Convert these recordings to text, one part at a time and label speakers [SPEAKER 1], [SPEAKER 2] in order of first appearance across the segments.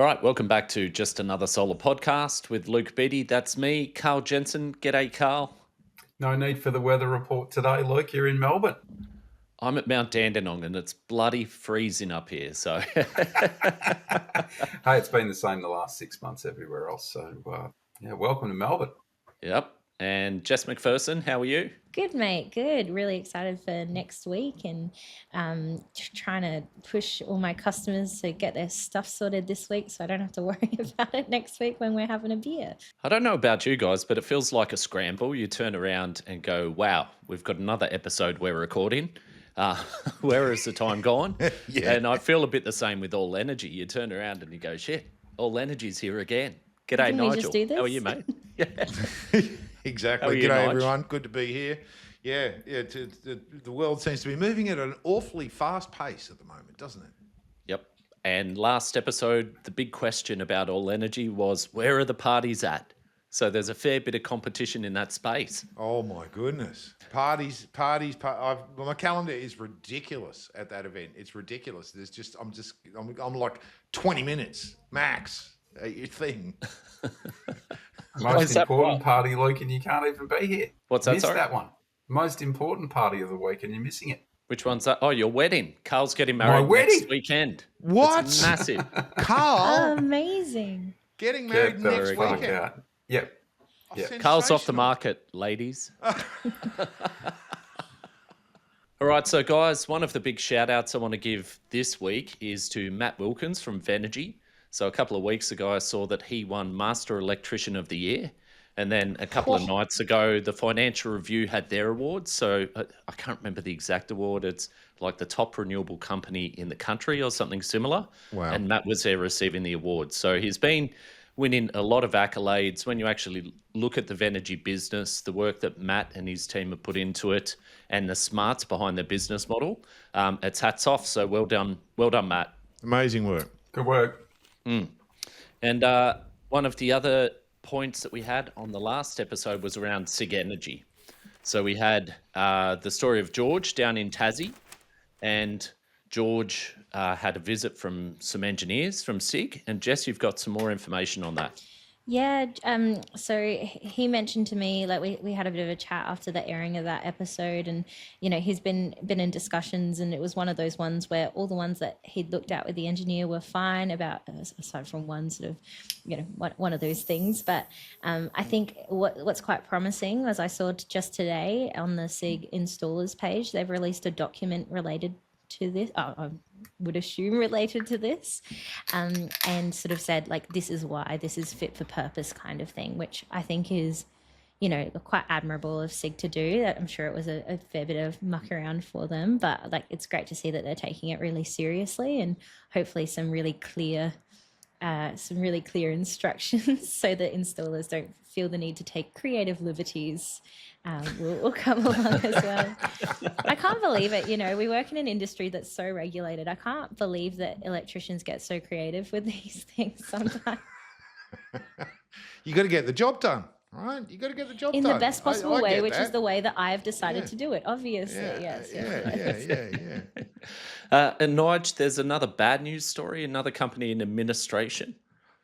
[SPEAKER 1] All right, welcome back to Just Another Solar Podcast with Luke Beattie. That's me, Karl Jensen. G'day, Karl.
[SPEAKER 2] No need for the weather report today, Luke. You're in Melbourne.
[SPEAKER 1] I'm at Mount Dandenong and it's bloody freezing up here. So,
[SPEAKER 2] Hey, it's been the same the last 6 months everywhere else. So, welcome to Melbourne.
[SPEAKER 1] Yep. And Jess MacPherson, how are you?
[SPEAKER 3] Good, mate. Good. Really excited for next week and trying to push all my customers to get their stuff sorted this week so I don't have to worry about it next week when we're having a beer.
[SPEAKER 1] I don't know about you guys, but it feels like a scramble. You turn around and go, wow, we've got another episode we're recording. Where has the time gone?
[SPEAKER 4] Yeah.
[SPEAKER 1] And I feel a bit the same with All Energy. You turn around and you go, shit, All Energy's here again. G'day,
[SPEAKER 3] Didn't we
[SPEAKER 1] Nigel.
[SPEAKER 3] just do this?
[SPEAKER 1] How are you, mate? Yeah.
[SPEAKER 4] Exactly.
[SPEAKER 1] How are you,
[SPEAKER 4] G'day,
[SPEAKER 1] Nige?
[SPEAKER 4] everyone. Good to be here. Yeah. The world seems to be moving at an awfully fast pace at the moment, doesn't it?
[SPEAKER 1] Yep. And last episode, the big question about All Energy was, where are the parties at? So there's a fair bit of competition in that space.
[SPEAKER 4] Oh my goodness. Parties. My calendar is ridiculous at that event. It's ridiculous. I'm like 20 minutes max at your thing.
[SPEAKER 2] Most important party, Luke, and you can't even be here.
[SPEAKER 1] What's that,
[SPEAKER 2] Missed
[SPEAKER 1] sorry?
[SPEAKER 2] that one. Most important party of the week, and you're missing it.
[SPEAKER 1] Which one's that? Oh, your wedding. Carl's getting married
[SPEAKER 2] wedding?
[SPEAKER 1] next weekend.
[SPEAKER 4] What?
[SPEAKER 1] It's massive.
[SPEAKER 4] Carl
[SPEAKER 3] Amazing.
[SPEAKER 4] getting married
[SPEAKER 2] Get the
[SPEAKER 4] next
[SPEAKER 2] fuck
[SPEAKER 4] weekend.
[SPEAKER 2] out. Yep.
[SPEAKER 4] Oh,
[SPEAKER 2] Yeah.
[SPEAKER 1] Carl's off the
[SPEAKER 4] sensational.
[SPEAKER 1] market, ladies. All right, so guys, one of the big shout outs I want to give this week is to Matt Wilkins from Venergy. So a couple of weeks ago, I saw that he won Master Electrician of the Year. And then a couple of nights ago, the Financial Review had their awards. So I can't remember the exact award. It's like the top renewable company in the country or something similar.
[SPEAKER 4] Wow.
[SPEAKER 1] And Matt was there receiving the award. So he's been winning a lot of accolades. When you actually look at the Venergy business, the work that Matt and his team have put into it and the smarts behind their business model, it's hats off. So well done, Matt.
[SPEAKER 4] Amazing work.
[SPEAKER 2] Good work.
[SPEAKER 1] And one of the other points that we had on the last episode was around SIG Energy. So we had the story of George down in Tassie, and George had a visit from some engineers from SIG. And Jess, you've got some more information on that.
[SPEAKER 3] Yeah, so he mentioned to me, like we had a bit of a chat after the airing of that episode, and he's been in discussions, and it was one of those ones where all the ones that he'd looked at with the engineer were fine, about aside from one sort of one of those things. But I think what's quite promising, as I saw just today on the SIG installers page, they've released a document related to this, I would assume related to this, and sort of said, like, this is why, this is fit for purpose kind of thing, which I think is, quite admirable of SIG to do. I'm sure it was a fair bit of muck around for them, but like, it's great to see that they're taking it really seriously, and hopefully some really clear instructions so that installers don't feel the need to take creative liberties will come along as well. I can't believe it. We work in an industry that's so regulated. I can't believe that electricians get so creative with these things sometimes.
[SPEAKER 4] You got to get the job done, right? You got to get the job
[SPEAKER 3] In
[SPEAKER 4] done.
[SPEAKER 3] the best possible
[SPEAKER 4] I
[SPEAKER 3] way,
[SPEAKER 4] get
[SPEAKER 3] which is
[SPEAKER 4] that.
[SPEAKER 3] the way that I have decided
[SPEAKER 4] Yeah.
[SPEAKER 3] to do it, obviously.
[SPEAKER 4] Yeah,
[SPEAKER 3] Yes.
[SPEAKER 1] And Nige, there's another bad news story, another company in administration.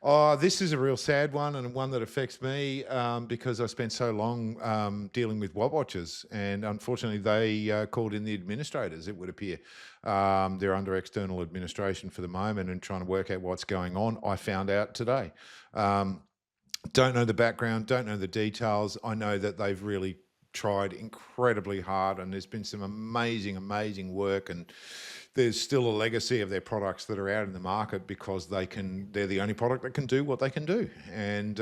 [SPEAKER 4] Oh, this is a real sad one, and one that affects me because I spent so long dealing with watt watchers, and unfortunately they called in the administrators, it would appear. They're under external administration for the moment and trying to work out what's going on. I found out today. Don't know the background, don't know the details. I know that they've really tried incredibly hard, and there's been some amazing work, and there's still a legacy of their products that are out in the market because they're the only product that can do what they can do. And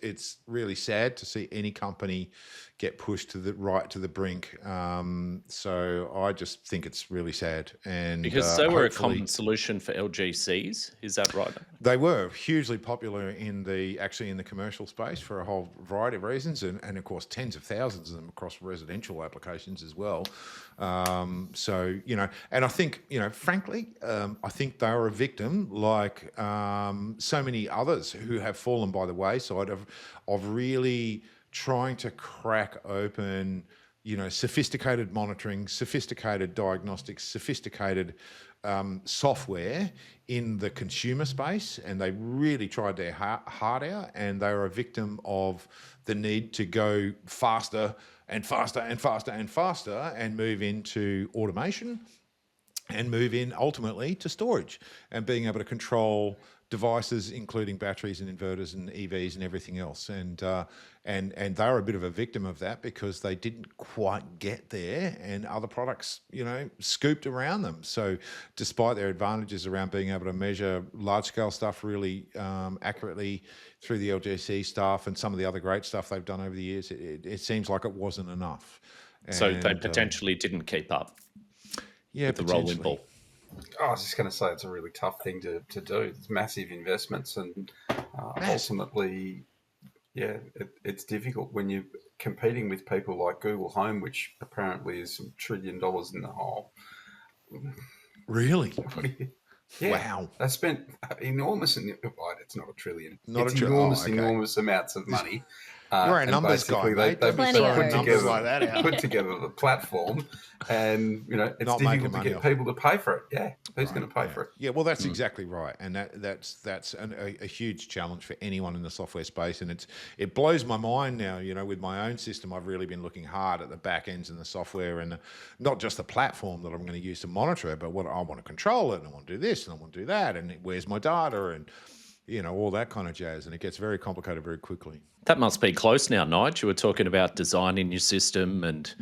[SPEAKER 4] it's really sad to see any company get pushed to the brink. So I just think it's really sad. And
[SPEAKER 1] Because they were a
[SPEAKER 4] hopefully-
[SPEAKER 1] common solution for LGCs, is that right?
[SPEAKER 4] They were hugely popular in the commercial space for a whole variety of reasons, and of course tens of thousands of them across residential applications as well. And I think, frankly, I think they are a victim, like so many others who have fallen by the wayside of really trying to crack open, sophisticated monitoring, sophisticated diagnostics, sophisticated software in the consumer space, and they really tried their heart out, and they were a victim of the need to go faster and faster and faster and faster and move into automation and move in ultimately to storage and being able to control devices, including batteries and inverters and EVs and everything else. And they were a bit of a victim of that because they didn't quite get there, and other products, scooped around them. So despite their advantages around being able to measure large scale stuff really accurately through the LGC stuff and some of the other great stuff they've done over the years, it seems like it wasn't enough.
[SPEAKER 1] So they potentially didn't keep up with the rolling ball.
[SPEAKER 2] I was just going to say it's a really tough thing to do. It's massive investments, and ultimately, it's difficult when you're competing with people like Google Home, which apparently is $1 trillion in the hole.
[SPEAKER 4] Really?
[SPEAKER 2] Yeah.
[SPEAKER 4] Wow.
[SPEAKER 2] They spent enormous, it's not $1 trillion.
[SPEAKER 4] Not
[SPEAKER 2] it's
[SPEAKER 4] $1 trillion.
[SPEAKER 2] enormous amounts of money.
[SPEAKER 4] You're a numbers guy, mate.
[SPEAKER 2] They've
[SPEAKER 3] Plenty of
[SPEAKER 2] put
[SPEAKER 3] numbers
[SPEAKER 2] together,
[SPEAKER 4] like that out.
[SPEAKER 2] put together the platform, and it's
[SPEAKER 4] Not
[SPEAKER 2] difficult
[SPEAKER 4] making
[SPEAKER 2] to
[SPEAKER 4] money
[SPEAKER 2] get
[SPEAKER 4] off
[SPEAKER 2] people to pay for it. Yeah, who's going to pay for it?
[SPEAKER 4] Yeah, well, that's exactly right, and that's a huge challenge for anyone in the software space, and it blows my mind now. With my own system, I've really been looking hard at the back ends and the software, and not just the platform that I'm going to use to monitor it, but what I want to control it, and I want to do this, and I want to do that, and where's my data, and all that kind of jazz, and it gets very complicated very quickly.
[SPEAKER 1] That must be close now, Nigel. You were talking about designing your system and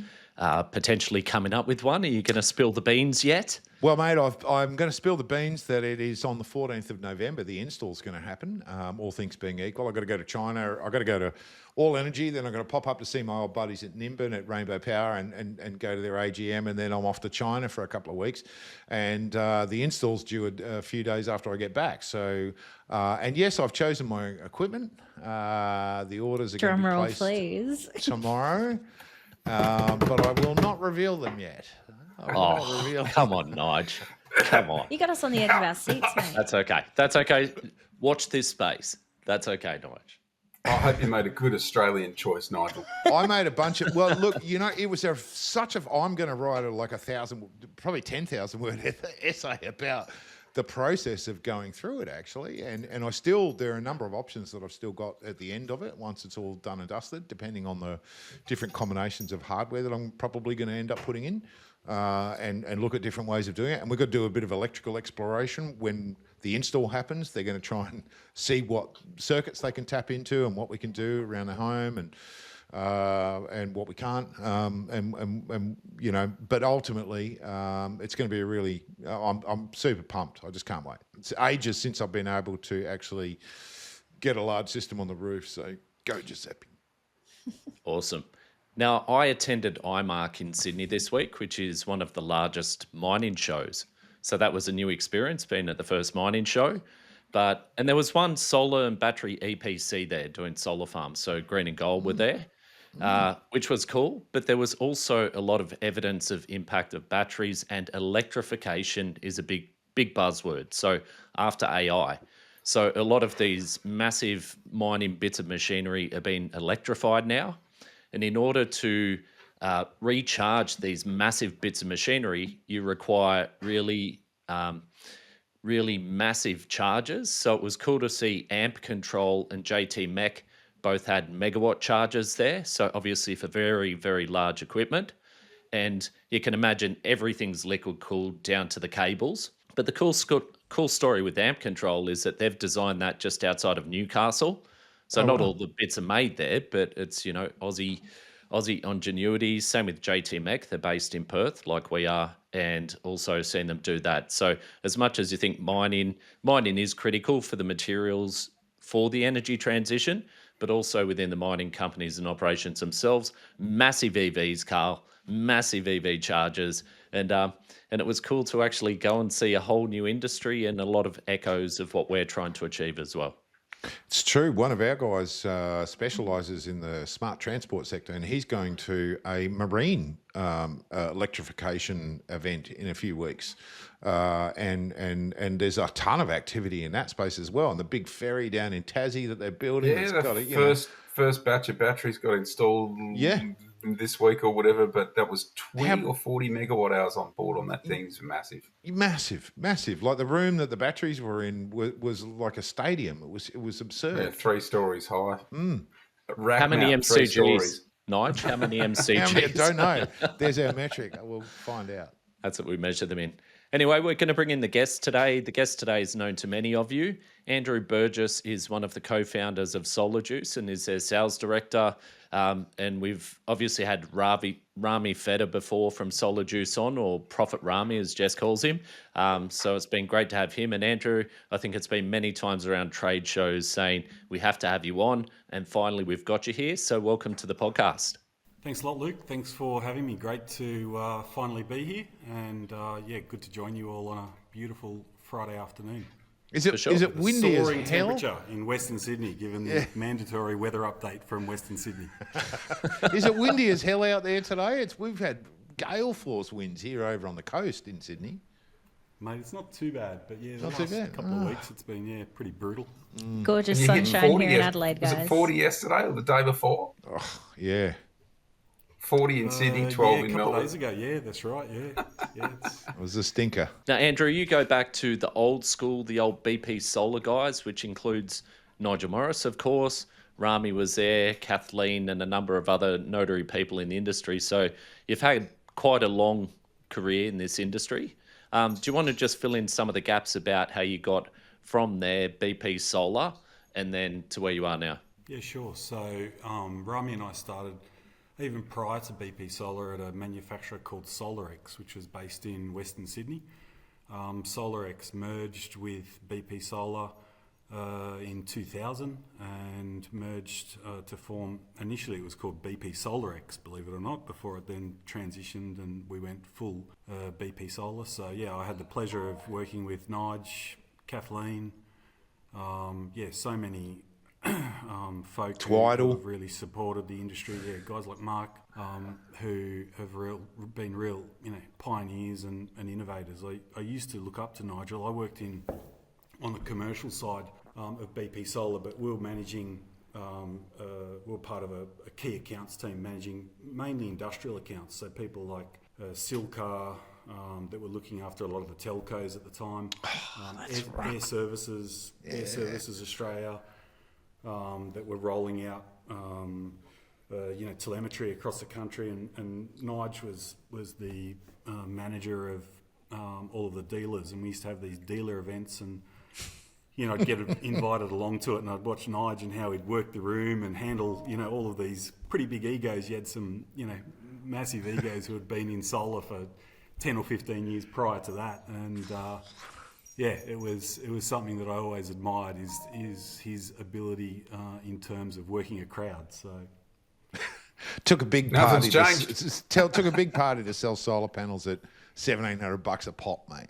[SPEAKER 1] potentially coming up with one. Are you going to spill the beans yet?
[SPEAKER 4] Well, mate, I'm going to spill the beans that it is on the 14th of November. The install's going to happen, all things being equal. I've got to go to China. I've got to go to All Energy. Then I'm going to pop up to see my old buddies at Nimbin at Rainbow Power and go to their AGM. And then I'm off to China for a couple of weeks. And the install's due a few days after I get back. So, and yes, I've chosen my equipment. The orders are going to be placed
[SPEAKER 3] please.
[SPEAKER 4] tomorrow. But I will not reveal them yet.
[SPEAKER 1] Come on, Nigel. Come on.
[SPEAKER 3] You got us on the edge of our seats, mate.
[SPEAKER 1] That's okay. Watch this space. That's okay, Nigel.
[SPEAKER 2] I hope you made a good Australian choice, Nigel.
[SPEAKER 4] I made a bunch of, well, look, it was I'm going to write like 1,000, probably 10,000 word essay about the process of going through it, actually. And there are a number of options that I've still got at the end of it once it's all done and dusted, depending on the different combinations of hardware that I'm probably going to end up putting in, and look at different ways of doing it. And we've got to do a bit of electrical exploration when the install happens. They're going to try and see what circuits they can tap into and what we can do around the home and what we can't, but ultimately, it's going to be a really. I'm super pumped. I just can't wait. It's ages since I've been able to actually get a large system on the roof. So go, Giuseppe.
[SPEAKER 1] Awesome. Now, I attended IMARC in Sydney this week, which is one of the largest mining shows. So that was a new experience, being at the first mining show. And there was one solar and battery EPC there doing solar farms. So Green and Gold were there. Which was cool, but there was also a lot of evidence of impact of batteries, and electrification is a big buzzword. So after AI, so a lot of these massive mining bits of machinery are being electrified now, and in order to recharge these massive bits of machinery, you require really massive chargers. So it was cool to see Amp Control and JT Mech both had megawatt chargers there. So obviously for very, very large equipment. And you can imagine everything's liquid cooled down to the cables. But the cool story with Amp Control is that they've designed that just outside of Newcastle. So not all the bits are made there, but it's, Aussie ingenuity. Same with JT Mech. They're based in Perth like we are, and also seeing them do that. So as much as you think mining is critical for the materials for the energy transition, but also within the mining companies and operations themselves, massive EVs, Karl, massive EV chargers. And it was cool to actually go and see a whole new industry and a lot of echoes of what we're trying to achieve as well.
[SPEAKER 4] It's true. One of our guys specialises in the smart transport sector, and he's going to a marine electrification event in a few weeks. And there's a ton of activity in that space as well. And the big ferry down in Tassie that they're building.
[SPEAKER 2] Yeah, first batch of batteries got installed this week or whatever, but that was 20 or 40 megawatt hours on board on that thing. It's massive.
[SPEAKER 4] Massive. Like the room that the batteries were in was like a stadium. It was absurd.
[SPEAKER 2] Yeah, 3 stories high.
[SPEAKER 1] How many
[SPEAKER 2] Mount, 3
[SPEAKER 1] MCGs,
[SPEAKER 2] stories.
[SPEAKER 1] Nige? How many MCGs?
[SPEAKER 4] How many? I don't know. There's our metric. We'll find out.
[SPEAKER 1] That's what we measure them in. Anyway, we're going to bring in the guest today. The guest today is known to many of you. Andrew Burgess is one of the co-founders of Solar Juice and is their sales director. And we've obviously had Rami Feder before from Solar Juice on, or Prophet Rami, as Jess calls him. So it's been great to have him. And Andrew, I think it's been many times around trade shows saying, we have to have you on. And finally, we've got you here. So welcome to the podcast.
[SPEAKER 5] Thanks a lot, Luke. Thanks for having me. Great to finally be here. And good to join you all on a beautiful Friday afternoon.
[SPEAKER 4] Is it windy as
[SPEAKER 5] Soaring
[SPEAKER 4] hell?
[SPEAKER 5] temperature in Western Sydney, given the mandatory weather update from Western Sydney.
[SPEAKER 4] Is it windy as hell out there today? We've had gale force winds here over on the coast in Sydney.
[SPEAKER 5] Mate, it's not too bad, but the
[SPEAKER 4] Not too
[SPEAKER 5] last
[SPEAKER 4] bad.
[SPEAKER 5] couple of weeks it's been pretty brutal.
[SPEAKER 3] Gorgeous
[SPEAKER 2] And you hit
[SPEAKER 3] sunshine
[SPEAKER 2] 40
[SPEAKER 3] here in
[SPEAKER 2] yes-
[SPEAKER 3] Adelaide,
[SPEAKER 2] Was
[SPEAKER 3] guys.
[SPEAKER 2] it 40 yesterday or the day before?
[SPEAKER 4] Oh, yeah.
[SPEAKER 2] 40 in Sydney, 12 in
[SPEAKER 5] a couple
[SPEAKER 2] Melbourne.
[SPEAKER 5] of days ago. Yeah, that's right. Yeah,
[SPEAKER 4] It was a stinker.
[SPEAKER 1] Now, Andrew, you go back to the old school, the old BP Solar guys, which includes Nigel Morris, of course. Rami was there, Kathleen, and a number of other notary people in the industry. So you've had quite a long career in this industry. Do you want to just fill in some of the gaps about how you got from there, BP Solar, and then to where you are now?
[SPEAKER 5] Yeah, sure. So Rami and I started even prior to BP Solar at a manufacturer called SolarX, which was based in Western Sydney. SolarX merged with BP Solar in 2000 and merged to form, initially it was called BP SolarX, believe it or not, before it then transitioned and we went full BP Solar. So yeah, I had the pleasure of working with Nige, Kathleen, so many folk who have really supported the industry. Yeah, guys like Mark, who have been real, pioneers and innovators. I used to look up to Nigel. I worked on the commercial side of BP Solar, but we were managing. We were part of a key accounts team managing mainly industrial accounts. So people like Silcar, that were looking after a lot of the telcos at the time. Air Services Australia. That were rolling out, telemetry across the country, and Nige was the manager of all of the dealers, and we used to have these dealer events, and I'd get invited along to it, and I'd watch Nige and how he'd work the room and handle all of these pretty big egos. You had some massive egos who had been in solar for 10 or 15 years prior to that, and it was something that I always admired is his ability in terms of working a crowd. So
[SPEAKER 4] took a big party. Took a big party to sell solar panels at $1,700 a pop, mate.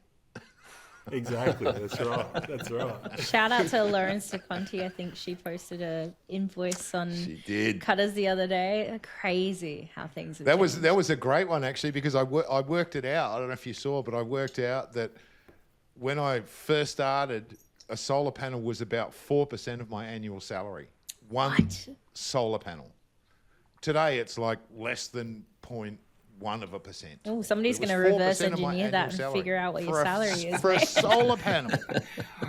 [SPEAKER 5] Exactly, that's right.
[SPEAKER 3] Shout out to Lawrence DeConti. I think she posted a invoice on
[SPEAKER 4] She did.
[SPEAKER 3] Cutters the other day. Crazy how things have
[SPEAKER 4] That
[SPEAKER 3] changed.
[SPEAKER 4] was a great one actually, because I worked it out. I don't know if you saw, but I worked out that when I first started, a solar panel was about 4% of my annual salary. One solar panel. Today, it's like less than 0.1%.
[SPEAKER 3] Oh, somebody's
[SPEAKER 4] It
[SPEAKER 3] going
[SPEAKER 4] was
[SPEAKER 3] to reverse
[SPEAKER 4] 4% of my
[SPEAKER 3] engineer that
[SPEAKER 4] annual
[SPEAKER 3] and
[SPEAKER 4] salary
[SPEAKER 3] figure out what your
[SPEAKER 4] for
[SPEAKER 3] salary is.
[SPEAKER 4] for a solar panel.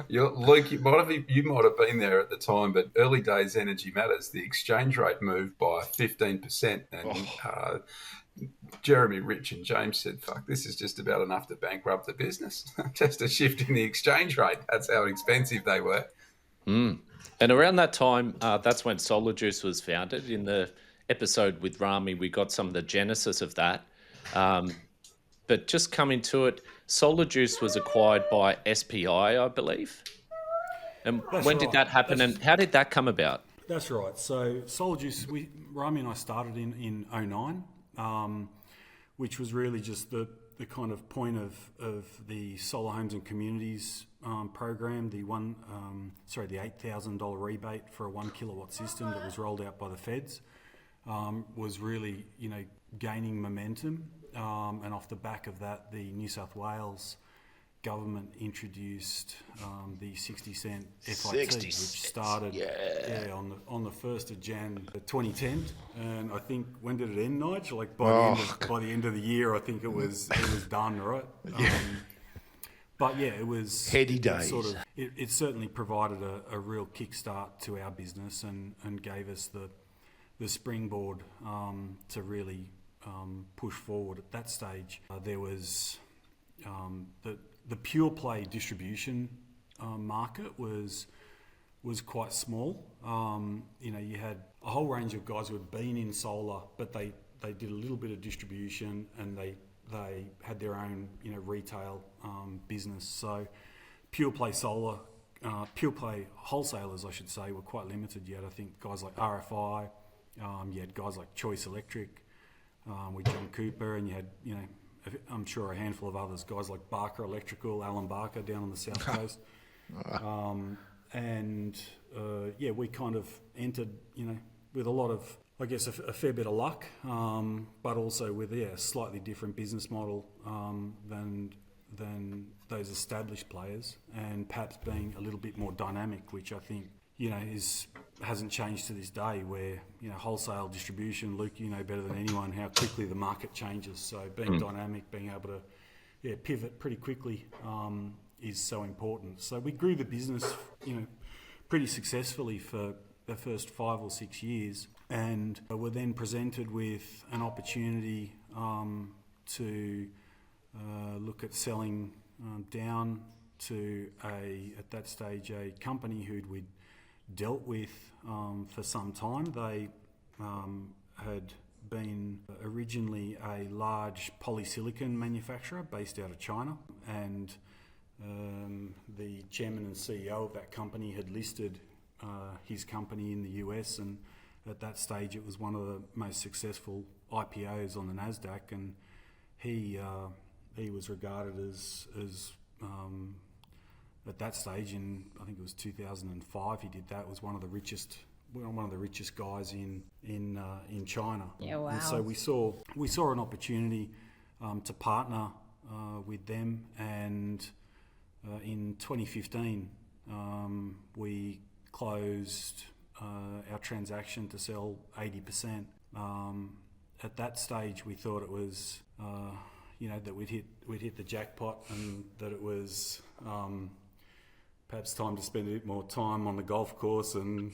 [SPEAKER 2] Luke, you might have been there at the time, but early days Energy Matters, the exchange rate moved by 15%, and Jeremy, Rich, and James said, "Fuck, this is just about enough to bankrupt the business." Just a shift in the exchange rate. That's how expensive they were.
[SPEAKER 1] And around that time, that's when Solar Juice was founded. In the episode with Rami, we got some of the genesis of that. But just coming to it, Solar Juice was acquired by SPI, I believe. And when did that happen, and how did that come about?
[SPEAKER 5] That's right. So Solar Juice, Rami and I started in 2009, which was really just the kind of point of the Solar Homes and Communities program, the $8,000 rebate for a 1 kilowatt system that was rolled out by the feds, was really gaining momentum, and off the back of that, the New South Wales government introduced the 60-cent FIT,
[SPEAKER 1] 60
[SPEAKER 5] which
[SPEAKER 1] cents,
[SPEAKER 5] started
[SPEAKER 1] yeah.
[SPEAKER 5] on the 1st of Jan 2010, and I think when did it end, Nigel? Like by the end of the year, I think it was done, right? But yeah, it was
[SPEAKER 4] Heady days.
[SPEAKER 5] It certainly provided a real kickstart to our business and gave us the springboard to really push forward. At that stage, there was the pure play distribution market was quite small. You had a whole range of guys who had been in solar, but they did a little bit of distribution, and they had their own retail business. So pure play solar, pure play wholesalers, I should say, were quite limited. You had, I think, guys like RFI. You had guys like Choice Electric with John Cooper, and you had I'm sure a handful of others, guys like Barker Electrical, Alan Barker down on the south coast. We kind of entered, with a lot of, I guess, a fair bit of luck, but also with a slightly different business model than those established players, and perhaps being a little bit more dynamic, which I think hasn't changed to this day. Where wholesale distribution, Luke, you know better than anyone how quickly the market changes. So being dynamic, being able to pivot pretty quickly is so important. So we grew the business, pretty successfully for the first 5 or 6 years, and were then presented with an opportunity to look at selling down to at that stage, a company who'd we'd dealt with for some time. They had been originally a large polysilicon manufacturer based out of China, and the chairman and CEO of that company had listed his company in the US, and at that stage it was one of the most successful IPOs on the NASDAQ, and he was regarded as at that stage, in I think it was 2005, he did that, was one of the richest guys in China.
[SPEAKER 3] Yeah, wow.
[SPEAKER 5] And so we saw an opportunity to partner with them, and in 2015 we closed our transaction to sell 80%. At that stage, we thought it was that we'd hit the jackpot, and that it was perhaps time to spend a bit more time on the golf course and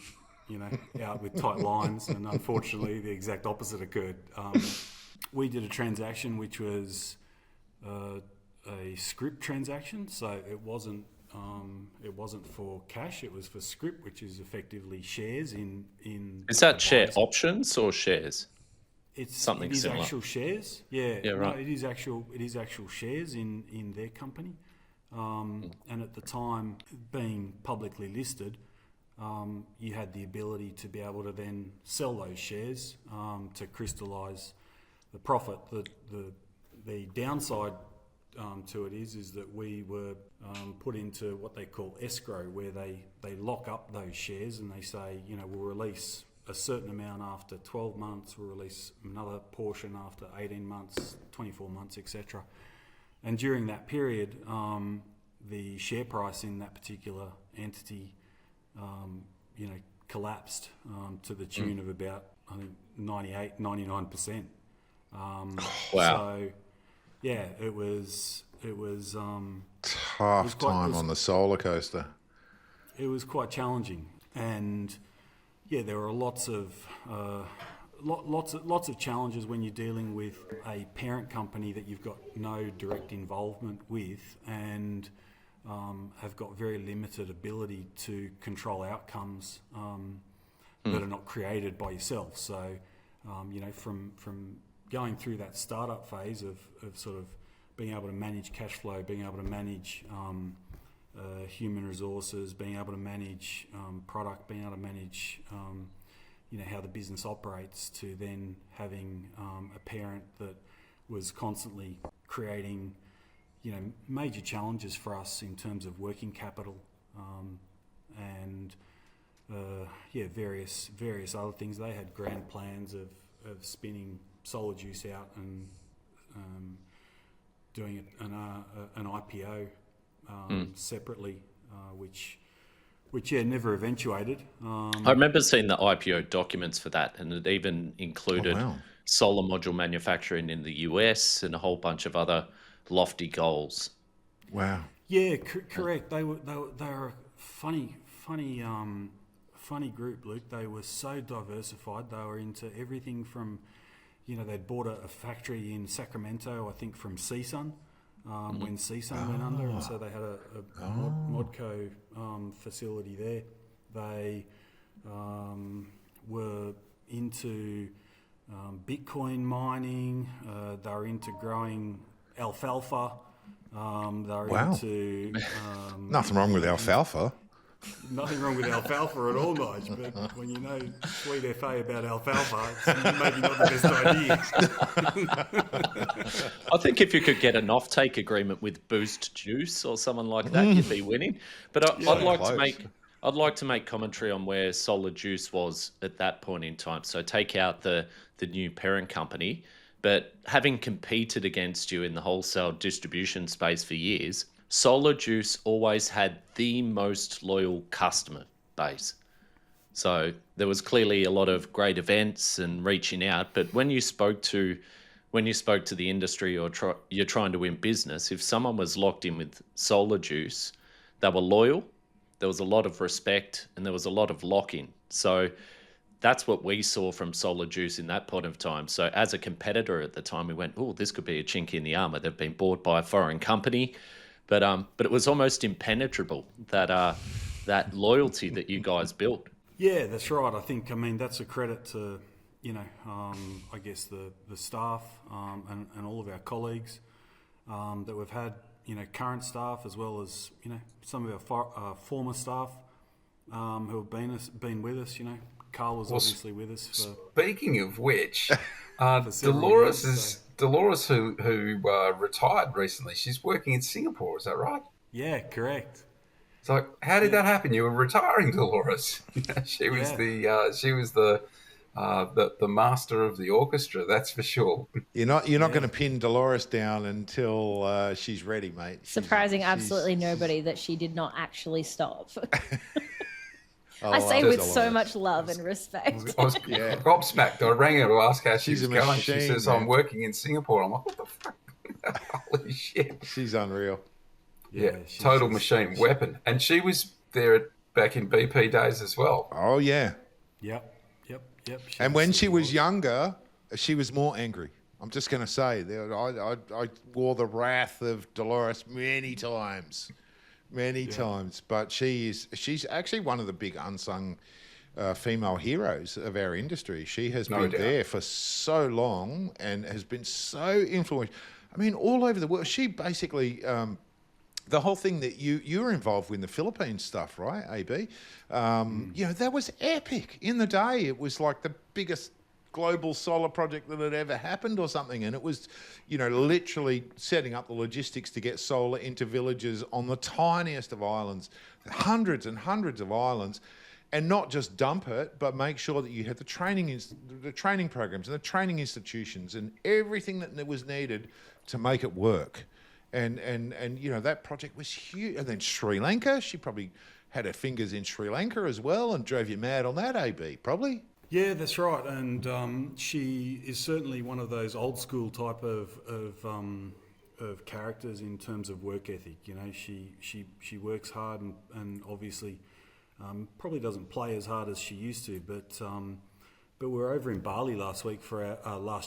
[SPEAKER 5] out with tight lines. And unfortunately, the exact opposite occurred. We did a transaction which was a scrip transaction, so it wasn't for cash. It was for scrip, which is effectively shares in.
[SPEAKER 1] Is that share options or shares?
[SPEAKER 5] It's
[SPEAKER 1] something
[SPEAKER 5] it is
[SPEAKER 1] similar.
[SPEAKER 5] Actual shares. Yeah,
[SPEAKER 1] right.
[SPEAKER 5] No, it is actual shares in their company. And at the time, being publicly listed, you had the ability to be able to then sell those shares to crystallise the profit. The downside to it is that we were put into what they call escrow, where they lock up those shares, and they say, we'll release a certain amount after 12 months, we'll release another portion after 18 months, 24 months, etc. And during that period, the share price in that particular entity, collapsed to the tune of about, I think, 98, 99%.
[SPEAKER 1] Wow.
[SPEAKER 5] So, yeah, it was
[SPEAKER 4] Tough time on the solar coaster.
[SPEAKER 5] It was quite challenging, and yeah, there were lots of challenges when you're dealing with a parent company that you've got no direct involvement with, and have got very limited ability to control outcomes that are not created by yourself. So, from going through that startup phase of sort of being able to manage cash flow, being able to manage human resources, being able to manage product, being able to manage how the business operates, to then having a parent that was constantly creating major challenges for us in terms of working capital and various other things. They had grand plans of spinning solar juice out and doing an IPO separately, which never eventuated.
[SPEAKER 1] I remember seeing the IPO documents for that, and it even included
[SPEAKER 4] wow.
[SPEAKER 1] solar module manufacturing in the US and a whole bunch of other lofty goals.
[SPEAKER 4] Wow.
[SPEAKER 5] Yeah, correct. They were a funny group, Luke. They were so diversified. They were into everything from, they'd bought a factory in Sacramento, I think, from CSUN, when CSUN went under, and so they had a Modco facility there. They were into Bitcoin mining. They were into growing alfalfa. They were into
[SPEAKER 4] Nothing wrong with alfalfa.
[SPEAKER 5] Nothing wrong with alfalfa at all, Nigel, but when you know sweet FA about alfalfa, it's maybe not the best idea.
[SPEAKER 1] I think if you could get an offtake agreement with Boost Juice or someone like that, you'd be winning. But I'd like to make commentary on where Solar Juice was at that point in time. So take out the new parent company, but having competed against you in the wholesale distribution space for years, Solar Juice always had the most loyal customer base. So there was clearly a lot of great events and reaching out. But when you spoke to the industry or you're trying to win business, if someone was locked in with Solar Juice, they were loyal, there was a lot of respect, and there was a lot of lock-in. So that's what we saw from Solar Juice in that point of time. So as a competitor at the time, we went, oh, this could be a chink in the armor. They've been bought by a foreign company. But it was almost impenetrable, that loyalty that you guys built.
[SPEAKER 5] Yeah, that's right. I mean, that's a credit to, I guess the staff and all of our colleagues that we've had, current staff as well as, some of our former staff who have been with us. Karl was obviously with us.
[SPEAKER 2] Speaking of which,
[SPEAKER 5] Dolores
[SPEAKER 2] Dolores, who retired recently, she's working in Singapore. Is that right?
[SPEAKER 5] Yeah, correct.
[SPEAKER 2] So how did that happen? You were retiring, Dolores. She was the master of the orchestra. That's for sure.
[SPEAKER 4] You're not going to pin Dolores down until she's ready, mate.
[SPEAKER 3] Surprising absolutely nobody that she did not actually stop.
[SPEAKER 4] Oh,
[SPEAKER 3] I say with so
[SPEAKER 4] Dolores.
[SPEAKER 3] much love and respect.
[SPEAKER 2] I was gobsmacked. I rang her to ask how she was going.
[SPEAKER 4] Machine,
[SPEAKER 2] she says,
[SPEAKER 4] man.
[SPEAKER 2] I'm working in Singapore. I'm like, what the fuck? Holy shit.
[SPEAKER 4] She's unreal.
[SPEAKER 2] Yeah, total machine, weapon. And she was there back in BP days as well.
[SPEAKER 4] Oh, yeah.
[SPEAKER 5] Yep.
[SPEAKER 4] And when she was younger, she was more angry. I'm just going to say, I wore the wrath of Dolores many times. But she's actually one of the big unsung female heroes of our industry. She has been there for so long and has been so influential. I mean, all over the world. She basically, the whole thing that you were involved with in the Philippines stuff, right, AB? That was epic. In the day, it was like the biggest global solar project that had ever happened or something, and it was literally setting up the logistics to get solar into villages on the tiniest of islands, hundreds and hundreds of islands, and not just dump it, but make sure that you had the training programs and the training institutions and everything that was needed to make it work. And that project was huge. And then Sri Lanka, she probably had her fingers in Sri Lanka as well and drove you mad on that, AB, probably.
[SPEAKER 5] Yeah, that's right, and she is certainly one of those old school type of characters in terms of work ethic. She works hard and obviously probably doesn't play as hard as she used to. But we were over in Bali last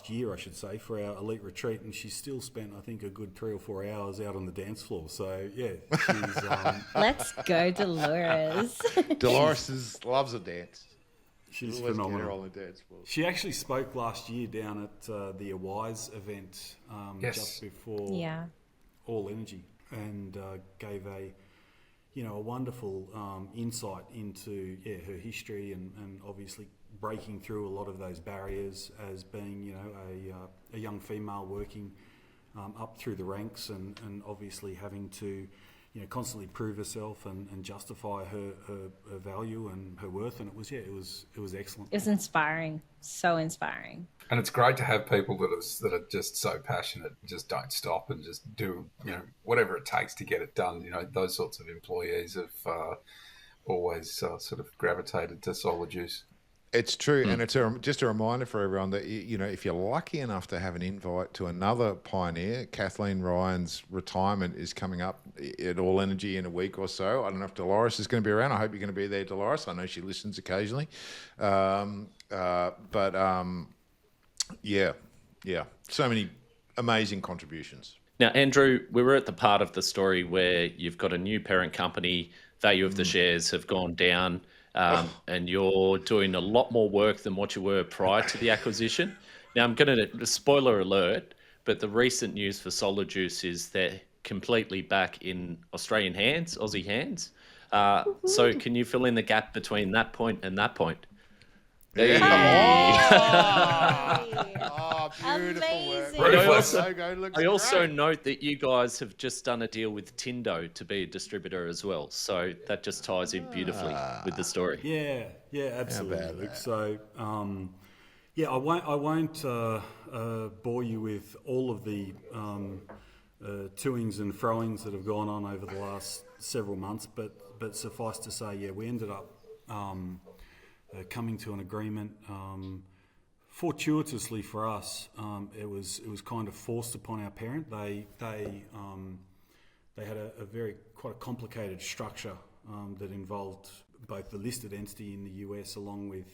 [SPEAKER 5] year, I should say, for our elite retreat, and she still spent, I think, a good 3 or 4 hours out on the dance floor. So yeah, she's
[SPEAKER 3] Let's go, Dolores.
[SPEAKER 4] Dolores loves a dance.
[SPEAKER 5] She's
[SPEAKER 4] Let's
[SPEAKER 5] phenomenal.
[SPEAKER 4] get her on the dance floor.
[SPEAKER 5] She actually spoke last year down at the Awise event just before All Energy, and gave a wonderful insight into her history and obviously breaking through a lot of those barriers as being a young female working up through the ranks and obviously having to constantly prove herself and justify her value and her worth. And it was excellent.
[SPEAKER 3] It was inspiring, so inspiring.
[SPEAKER 2] And it's great to have people that are just so passionate, just don't stop and just do whatever it takes to get it done. Those sorts of employees have always sort of gravitated to Solar Juice.
[SPEAKER 4] It's true, and it's just a reminder for everyone that if you're lucky enough to have an invite to another pioneer, Kathleen Ryan's retirement is coming up at All Energy in a week or so. I don't know if Dolores is going to be around. I hope you're going to be there, Dolores. I know she listens occasionally, yeah, so many amazing contributions.
[SPEAKER 1] Now, Andrew, we were at the part of the story where you've got a new parent company, value of the shares have gone down. And you're doing a lot more work than what you were prior to the acquisition. Now, I'm going to, spoiler alert, but the recent news for Solar Juice is they're completely back in Australian hands, Aussie hands. So can you fill in the gap between that point and that point?
[SPEAKER 4] Hey. Oh, beautiful work.
[SPEAKER 3] Amazing.
[SPEAKER 1] I also note that you guys have just done a deal with Tindo to be a distributor as well. So that just ties in beautifully with the story.
[SPEAKER 5] Yeah, absolutely,
[SPEAKER 4] about
[SPEAKER 5] Luke.
[SPEAKER 4] that?
[SPEAKER 5] So, I won't bore you with all of the toings and froings that have gone on over the last several months, but suffice to say, we ended up coming to an agreement. Fortuitously for us, it was kind of forced upon our parent. They had quite a complicated structure that involved both the listed entity in the US along with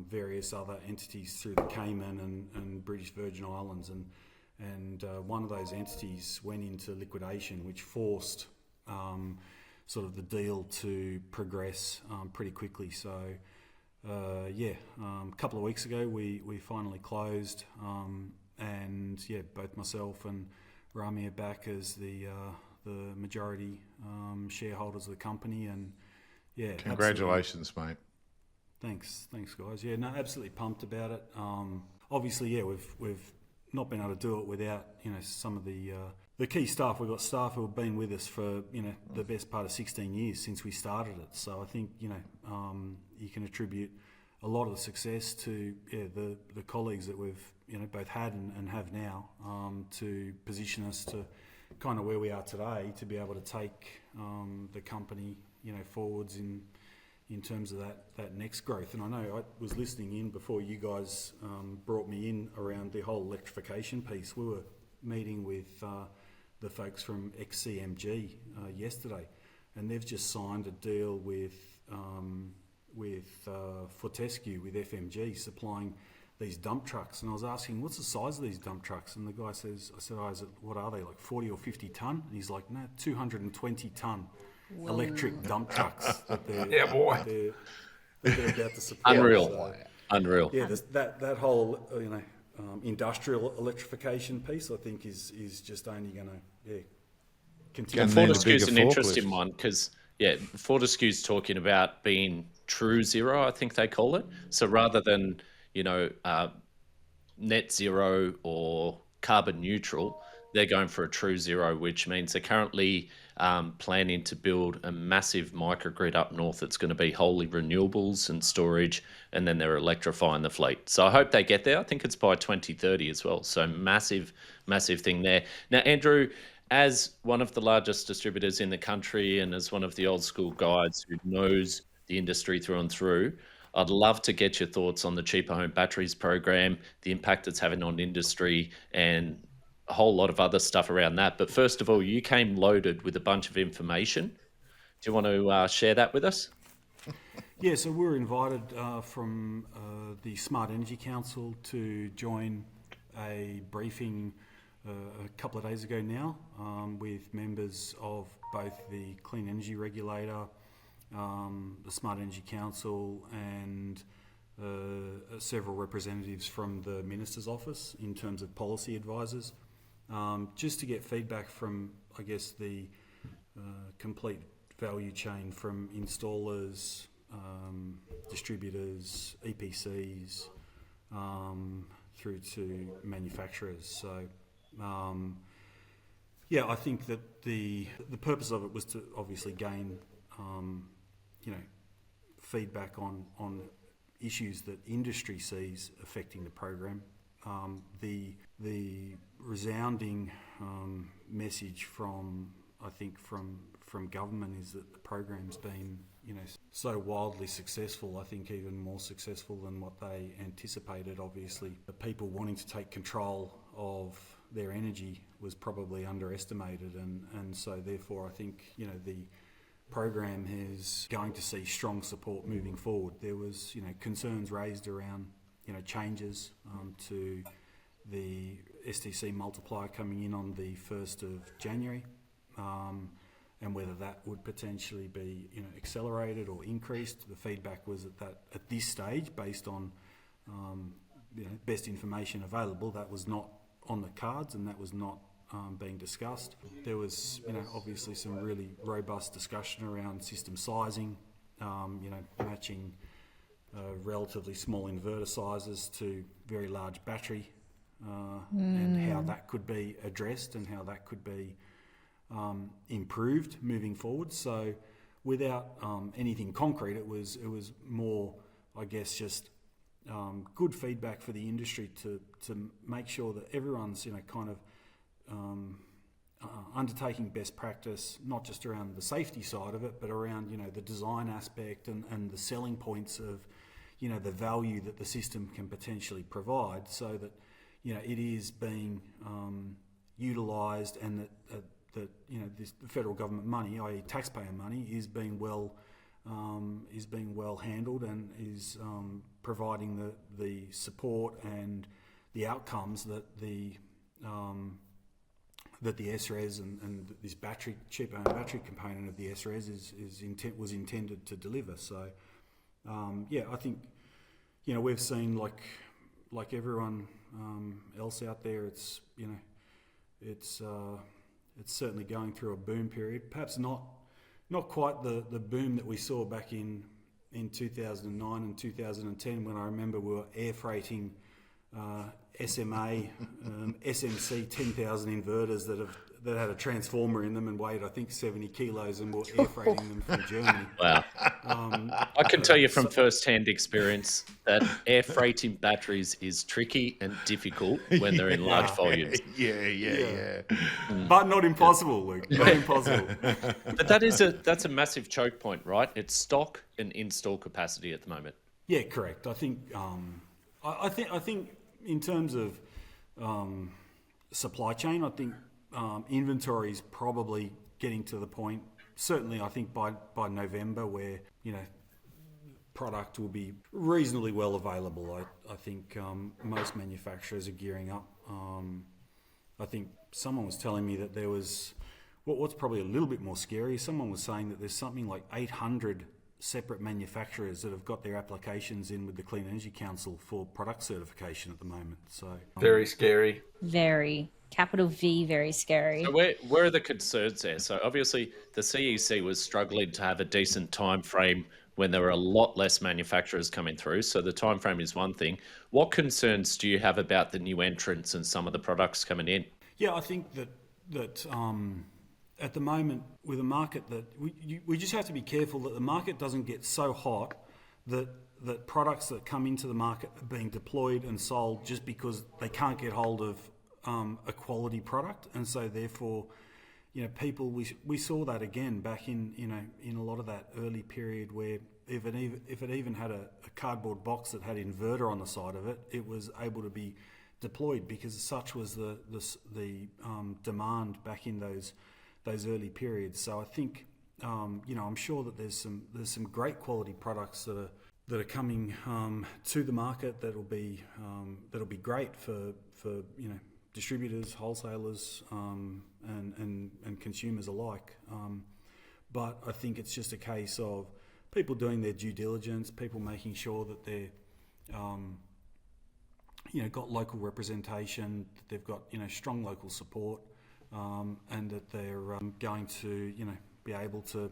[SPEAKER 5] various other entities through the Cayman and British Virgin Islands, and one of those entities went into liquidation, which forced sort of the deal to progress pretty quickly. So. A couple of weeks ago we finally closed, and both myself and Rami are back as the majority shareholders of the company, and
[SPEAKER 4] congratulations, mate.
[SPEAKER 5] Thanks guys. Absolutely pumped about it. Obviously, we've not been able to do it without some of the key staff. We've got staff who have been with us for the best part of 16 years since we started it. So I think you can attribute a lot of the success to the colleagues that we've both had and have now to position us to kind of where we are today, to be able to take the company forwards in terms of that next growth. And I know I was listening in before you guys brought me in around the whole electrification piece. We were meeting with the folks from XCMG yesterday, and they've just signed a deal with Fortescue, with FMG, supplying these dump trucks. And I was asking, what's the size of these dump trucks? And the guy says, what are they, like 40 or 50 tonne? And he's like, no, 220 tonne electric dump trucks that they're about to supply.
[SPEAKER 1] Unreal.
[SPEAKER 5] Yeah, that whole industrial electrification piece, I think, is just only going to continue.
[SPEAKER 1] And Fortescue's an interesting one because Fortescue's talking about being true zero, I think they call it. So rather than net zero or carbon neutral, they're going for a true zero, which means they're currently planning to build a massive microgrid up north that's going to be wholly renewables and storage, and then they're electrifying the fleet. So I hope they get there. I think it's by 2030 as well. So massive thing there. Now, Andrew, as one of the largest distributors in the country and as one of the old school guys who knows the industry through and through, I'd love to get your thoughts on the Cheaper Home Batteries program, the impact it's having on industry, and a whole lot of other stuff around that. But first of all, you came loaded with a bunch of information. Do you want to share that with us?
[SPEAKER 5] Yeah, so we were invited from the Smart Energy Council to join a briefing a couple of days ago now with members of both the Clean Energy Regulator, the Smart Energy Council, and several representatives from the Minister's Office in terms of policy advisors, just to get feedback from, I guess, the complete value chain from installers, distributors, EPCs, through to manufacturers. So, Yeah, I think that the purpose of it was to obviously gain, feedback on issues that industry sees affecting the program. The resounding message from government is that the program's been so wildly successful. I think even more successful than what they anticipated. Obviously, the people wanting to take control of their energy was probably underestimated, and so therefore I think the program is going to see strong support moving forward. There was concerns raised around changes to the STC multiplier coming in on the 1st of January, and whether that would potentially be accelerated or increased. The feedback was that at this stage, based on best information available, that was not on the cards and that was not being discussed. There was obviously some really robust discussion around system sizing, matching relatively small inverter sizes to very large battery, and how that could be addressed and how that could be improved moving forward. So without anything concrete, it was more, I guess, just good feedback for the industry to make sure that everyone's undertaking best practice, not just around the safety side of it, but around the design aspect and the selling points of the value that the system can potentially provide, so that it is being utilised, and that this federal government money, i.e. taxpayer money, is being well handled and is providing the support and the outcomes that the SRES and this cheaper battery component of the SRES was intended to deliver. So I think we've seen like everyone else out there, it's certainly going through a boom period. Perhaps not quite the boom that we saw back in 2009 and 2010, when I remember we were air freighting SMA, SMC 10,000 inverters that had a transformer in them and weighed, I think, 70 kilos, and were air freighting them from Germany.
[SPEAKER 1] Wow. I can tell you from first-hand experience that air freighting batteries is tricky and difficult when they're in large volumes.
[SPEAKER 4] Yeah.
[SPEAKER 5] But not impossible, Luke. Not impossible.
[SPEAKER 1] But that's a massive choke point, right? It's stock and in-store capacity at the moment.
[SPEAKER 5] Yeah, correct. I think I think in terms of supply chain, I think inventory is probably getting to the point, certainly I think by November, where product will be reasonably well available. I think most manufacturers are gearing up. I think someone was telling me that there was, what's probably a little bit more scary, someone was saying that there's something like 800 separate manufacturers that have got their applications in with the Clean Energy Council for product certification at the moment. So
[SPEAKER 2] very scary.
[SPEAKER 3] Very. Capital V, very scary.
[SPEAKER 1] So where are the concerns there? So obviously the CEC was struggling to have a decent time frame when there were a lot less manufacturers coming through. So the time frame is one thing. What concerns do you have about the new entrants and some of the products coming in?
[SPEAKER 5] Yeah, I think that at the moment, with a market that we just have to be careful that the market doesn't get so hot that products that come into the market are being deployed and sold just because they can't get hold of a quality product. And so therefore, people, we saw that again back in a lot of that early period, where if it even had a cardboard box that had inverter on the side of it, it was able to be deployed, because such was the demand back in those early periods. So I think I'm sure that there's some great quality products that are coming to the market that'll be great for distributors, wholesalers, and consumers alike. But I think it's just a case of people doing their due diligence, people making sure that they're got local representation, that they've got strong local support, and that they're going to be able to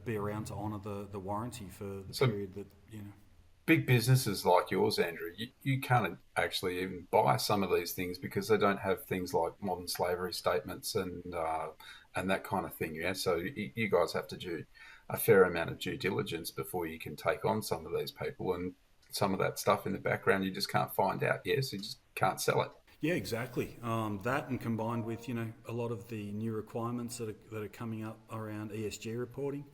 [SPEAKER 5] be around to honour the warranty for the period that
[SPEAKER 2] big businesses like yours, Andrew, you can't actually even buy some of these things because they don't have things like modern slavery statements and that kind of thing. Yeah, so you guys have to do a fair amount of due diligence before you can take on some of these people, and some of that stuff in the background you just can't find out. Yes, you just can't sell it.
[SPEAKER 5] Yeah, exactly. That, and combined with a lot of the new requirements that are coming up around ESG reporting,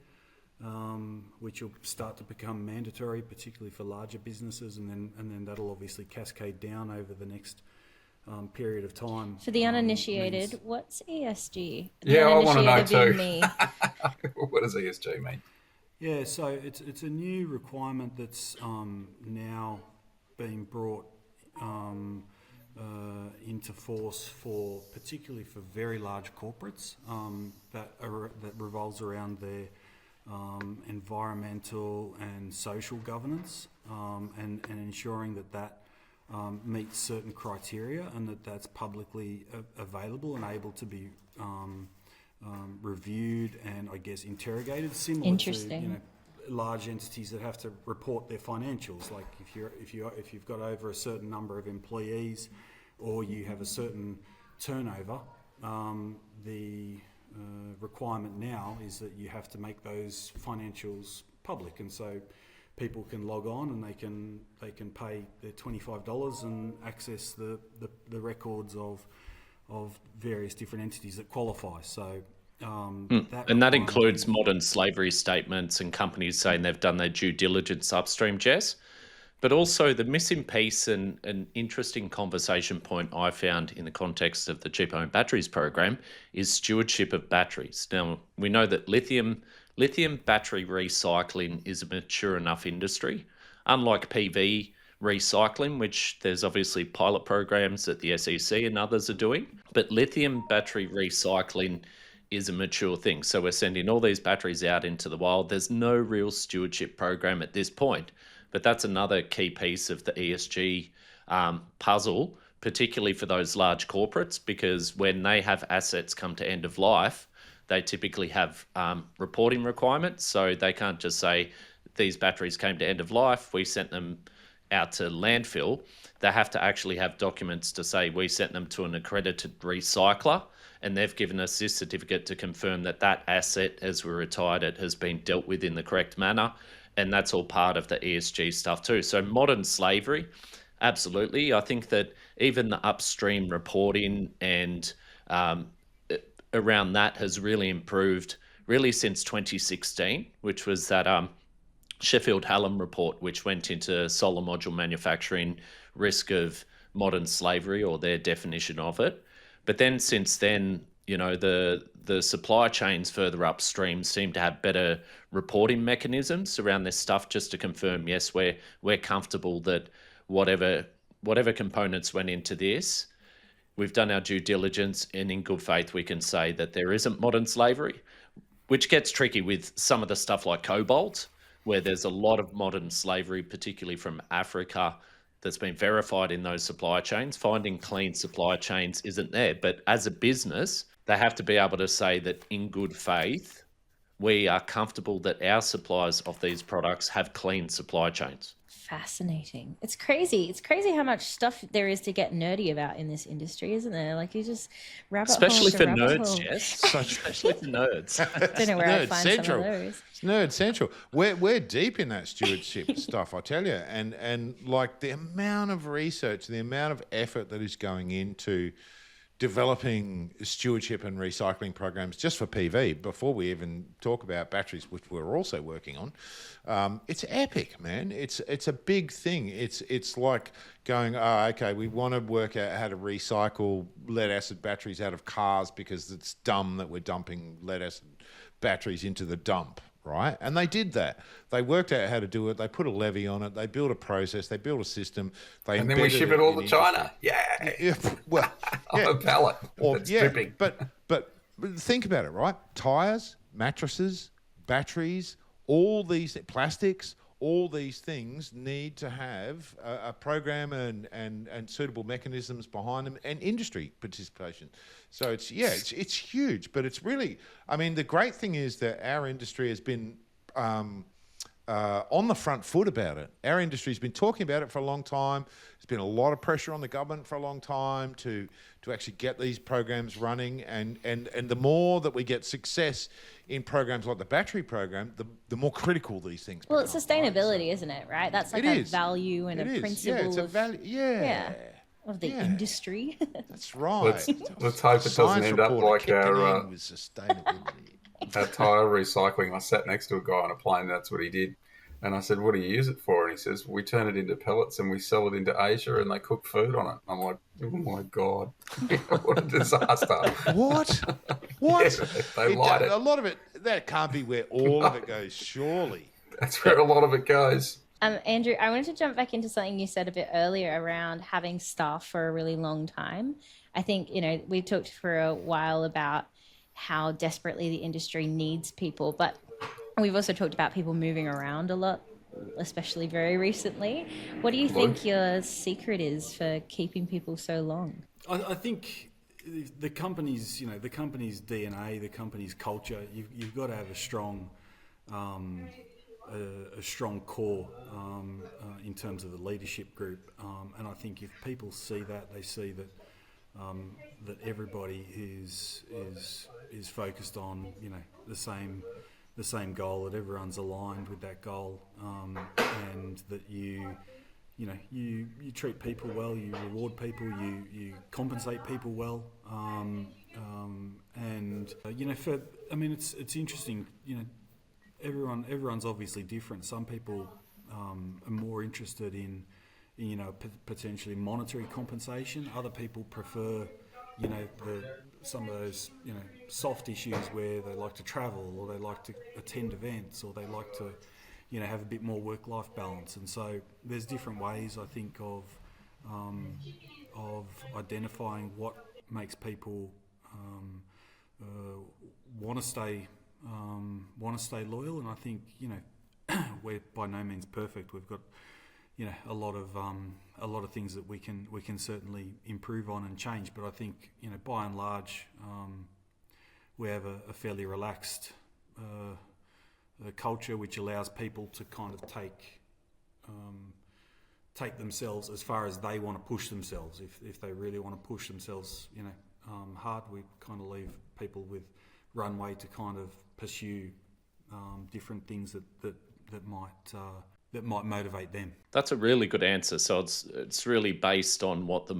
[SPEAKER 5] which will start to become mandatory, particularly for larger businesses, and then that'll obviously cascade down over the next period of time.
[SPEAKER 3] For the uninitiated, what's ESG?
[SPEAKER 2] Yeah, I want to know too.
[SPEAKER 3] Me.
[SPEAKER 2] What does ESG mean?
[SPEAKER 5] Yeah, so it's a new requirement that's now being brought into force particularly for very large corporates that revolves around their environmental and social governance, and ensuring that meets certain criteria, and that's publicly available and able to be reviewed and, I guess, interrogated, similar to large entities that have to report their financials. Like if you've got over a certain number of employees, or you have a certain turnover, the requirement now is that you have to make those financials public, and so people can log on and they can pay their $25 and access the records of various different entities that qualify. So
[SPEAKER 1] that includes modern slavery statements and companies saying they've done their due diligence upstream, Jess. But also the missing piece, and an interesting conversation point I found in the context of the Cheap Home Batteries program, is stewardship of batteries. Now, we know that lithium battery recycling is a mature enough industry, unlike PV recycling, which there's obviously pilot programs that the SEC and others are doing. But lithium battery recycling is a mature thing. So we're sending all these batteries out into the wild. There's no real stewardship program at this point. But that's another key piece of the ESG puzzle, particularly for those large corporates, because when they have assets come to end of life, they typically have reporting requirements. So they can't just say, these batteries came to end of life, we sent them out to landfill. They have to actually have documents to say, we sent them to an accredited recycler, and they've given us this certificate to confirm that that asset, as we retired it, has been dealt with in the correct manner. And that's all part of the ESG stuff too. So modern slavery, absolutely. I think that even the upstream reporting and around that has really improved really since 2016, which was that Sheffield Hallam report, which went into solar module manufacturing, risk of modern slavery, or their definition of it. But then since then, the supply chains further upstream seem to have better reporting mechanisms around this stuff, just to confirm, yes, we're comfortable that whatever components went into this, we've done our due diligence, and in good faith we can say that there isn't modern slavery, which gets tricky with some of the stuff like cobalt, where there's a lot of modern slavery, particularly from Africa, that's been verified in those supply chains. Finding clean supply chains isn't there. But as a business, they have to be able to say that in good faith, we are comfortable that our suppliers of these products have clean supply chains.
[SPEAKER 3] Fascinating. It's crazy. It's crazy how much stuff there is to get nerdy about in this industry, isn't there? Like, you just
[SPEAKER 1] especially for nerds, Jess. Especially for nerds.
[SPEAKER 3] Don't know where I find
[SPEAKER 4] central.
[SPEAKER 3] some of those.
[SPEAKER 4] It's nerd central. We're deep in that stewardship stuff, I tell you, and like the amount of research, the amount of effort that is going into developing stewardship and recycling programs just for PV, before we even talk about batteries, which we're also working on. It's epic, man. It's a big thing. It's like going, okay, we want to work out how to recycle lead acid batteries out of cars because it's dumb that we're dumping lead acid batteries into the dump, right? And they did that. They worked out how to do it. They put a levy on it. They built a process. They built a system.
[SPEAKER 2] And then we ship it all to China. Yeah.
[SPEAKER 4] Well, yeah.
[SPEAKER 2] On a pallet. It's dripping.
[SPEAKER 4] But think about it, right? Tires, mattresses, batteries, all these plastics, all these things need to have a program and suitable mechanisms behind them, and industry participation. So it's huge, but it's really, I mean, the great thing is that our industry has been on the front foot about it. Our industry's been talking about it for a long time. There's been a lot of pressure on the government for a long time to actually get these programs running. And the more that we get success in programs like the battery program, the more critical these things become.
[SPEAKER 3] Well, it's sustainability, isn't it? Right? That's like a value and a principle.
[SPEAKER 4] Yeah, it's a value. Yeah.
[SPEAKER 3] Of the industry.
[SPEAKER 4] That's right.
[SPEAKER 2] Let's hope it doesn't end up like our
[SPEAKER 4] with sustainability.
[SPEAKER 2] Our tyre recycling. I sat next to a guy on a plane. That's what he did. And I said, "What do you use it for?" And he says, "We turn it into pellets and we sell it into Asia and they cook food on it." I'm like, "Oh my God, what a disaster!"
[SPEAKER 4] What?
[SPEAKER 2] Yeah, they light it.
[SPEAKER 4] A lot of it, that can't be where all of it goes, surely.
[SPEAKER 2] That's where a lot of it goes.
[SPEAKER 3] Andrew, I wanted to jump back into something you said a bit earlier around having staff for a really long time. I think, we talked for a while about how desperately the industry needs people, but we've also talked about people moving around a lot, especially very recently. What do you think your secret is for keeping people so long?
[SPEAKER 5] I think the company's, the company's DNA, the company's culture, you've got to have a strong core in terms of the leadership group, and I think if people see that, they see that that everybody is focused on the same goal, that everyone's aligned with that goal, and that you treat people well, you reward people, you compensate people well, it's interesting, everyone's obviously different. Some people are more interested in potentially monetary compensation. Other people prefer, some of those, soft issues where they like to travel or they like to attend events or they like to, have a bit more work-life balance. And so there's different ways, I think, of identifying what makes people want to stay loyal. And I think, we're by no means perfect. We've got a lot of things that we can certainly improve on and change. But I think by and large, we have a fairly relaxed culture, which allows people to kind of take themselves as far as they want to push themselves. If they really want to push themselves, hard, we kind of leave people with runway to kind of pursue different things that might motivate them.
[SPEAKER 1] That's a really good answer. So it's really based on what the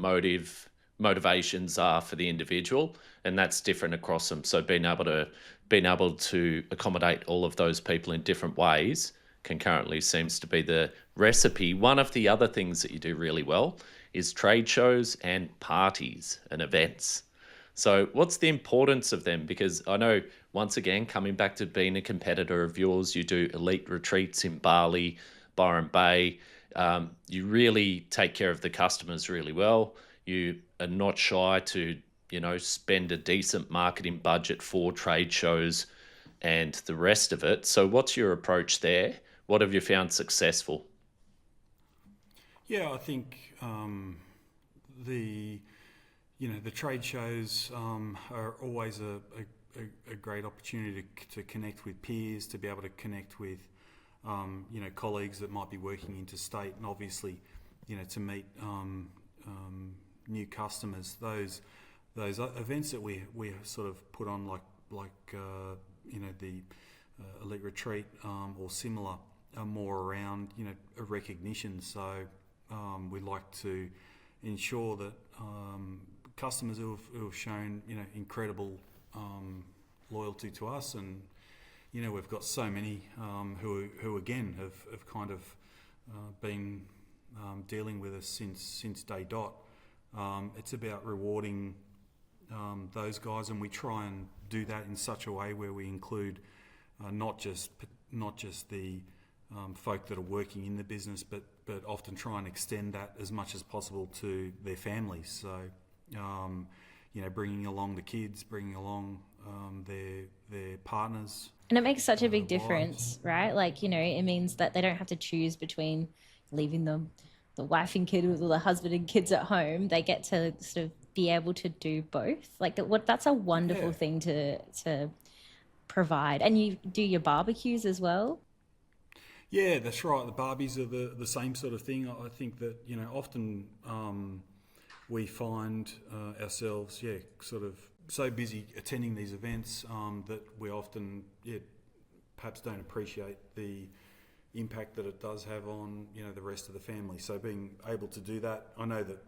[SPEAKER 1] motivations are for the individual, and that's different across them. So being able to accommodate all of those people in different ways concurrently seems to be the recipe. One of the other things that you do really well is trade shows and parties and events. So what's the importance of them? Because I know, once again, coming back to being a competitor of yours, you do elite retreats in Bali, Byron Bay. You really take care of the customers really well. You are not shy to, spend a decent marketing budget for trade shows and the rest of it. So what's your approach there? What have you found successful?
[SPEAKER 5] Yeah, I think the trade shows are always a great opportunity to connect with peers, to be able to connect with colleagues that might be working interstate, and obviously, to meet new customers. Those events that we sort of put on, like the elite retreat or similar, are more around a recognition. So we like to ensure that customers who have shown incredible loyalty to us, and we've got so many who again have kind of been dealing with us since day dot. It's about rewarding those guys, and we try and do that in such a way where we include not just the folk that are working in the business, but often try and extend that as much as possible to their families. So bringing along the kids, bringing along their partners.
[SPEAKER 3] And it makes such a big difference, right? Like, it means that they don't have to choose between leaving the wife and kid or the husband and kids at home. They get to sort of be able to do both. Like that's a wonderful thing to provide. And you do your barbecues as well?
[SPEAKER 5] Yeah, that's right. The Barbies are the same sort of thing. I think that, often we find ourselves, sort of so busy attending these events that we often, perhaps don't appreciate the impact that it does have on, the rest of the family. So being able to do that, I know that,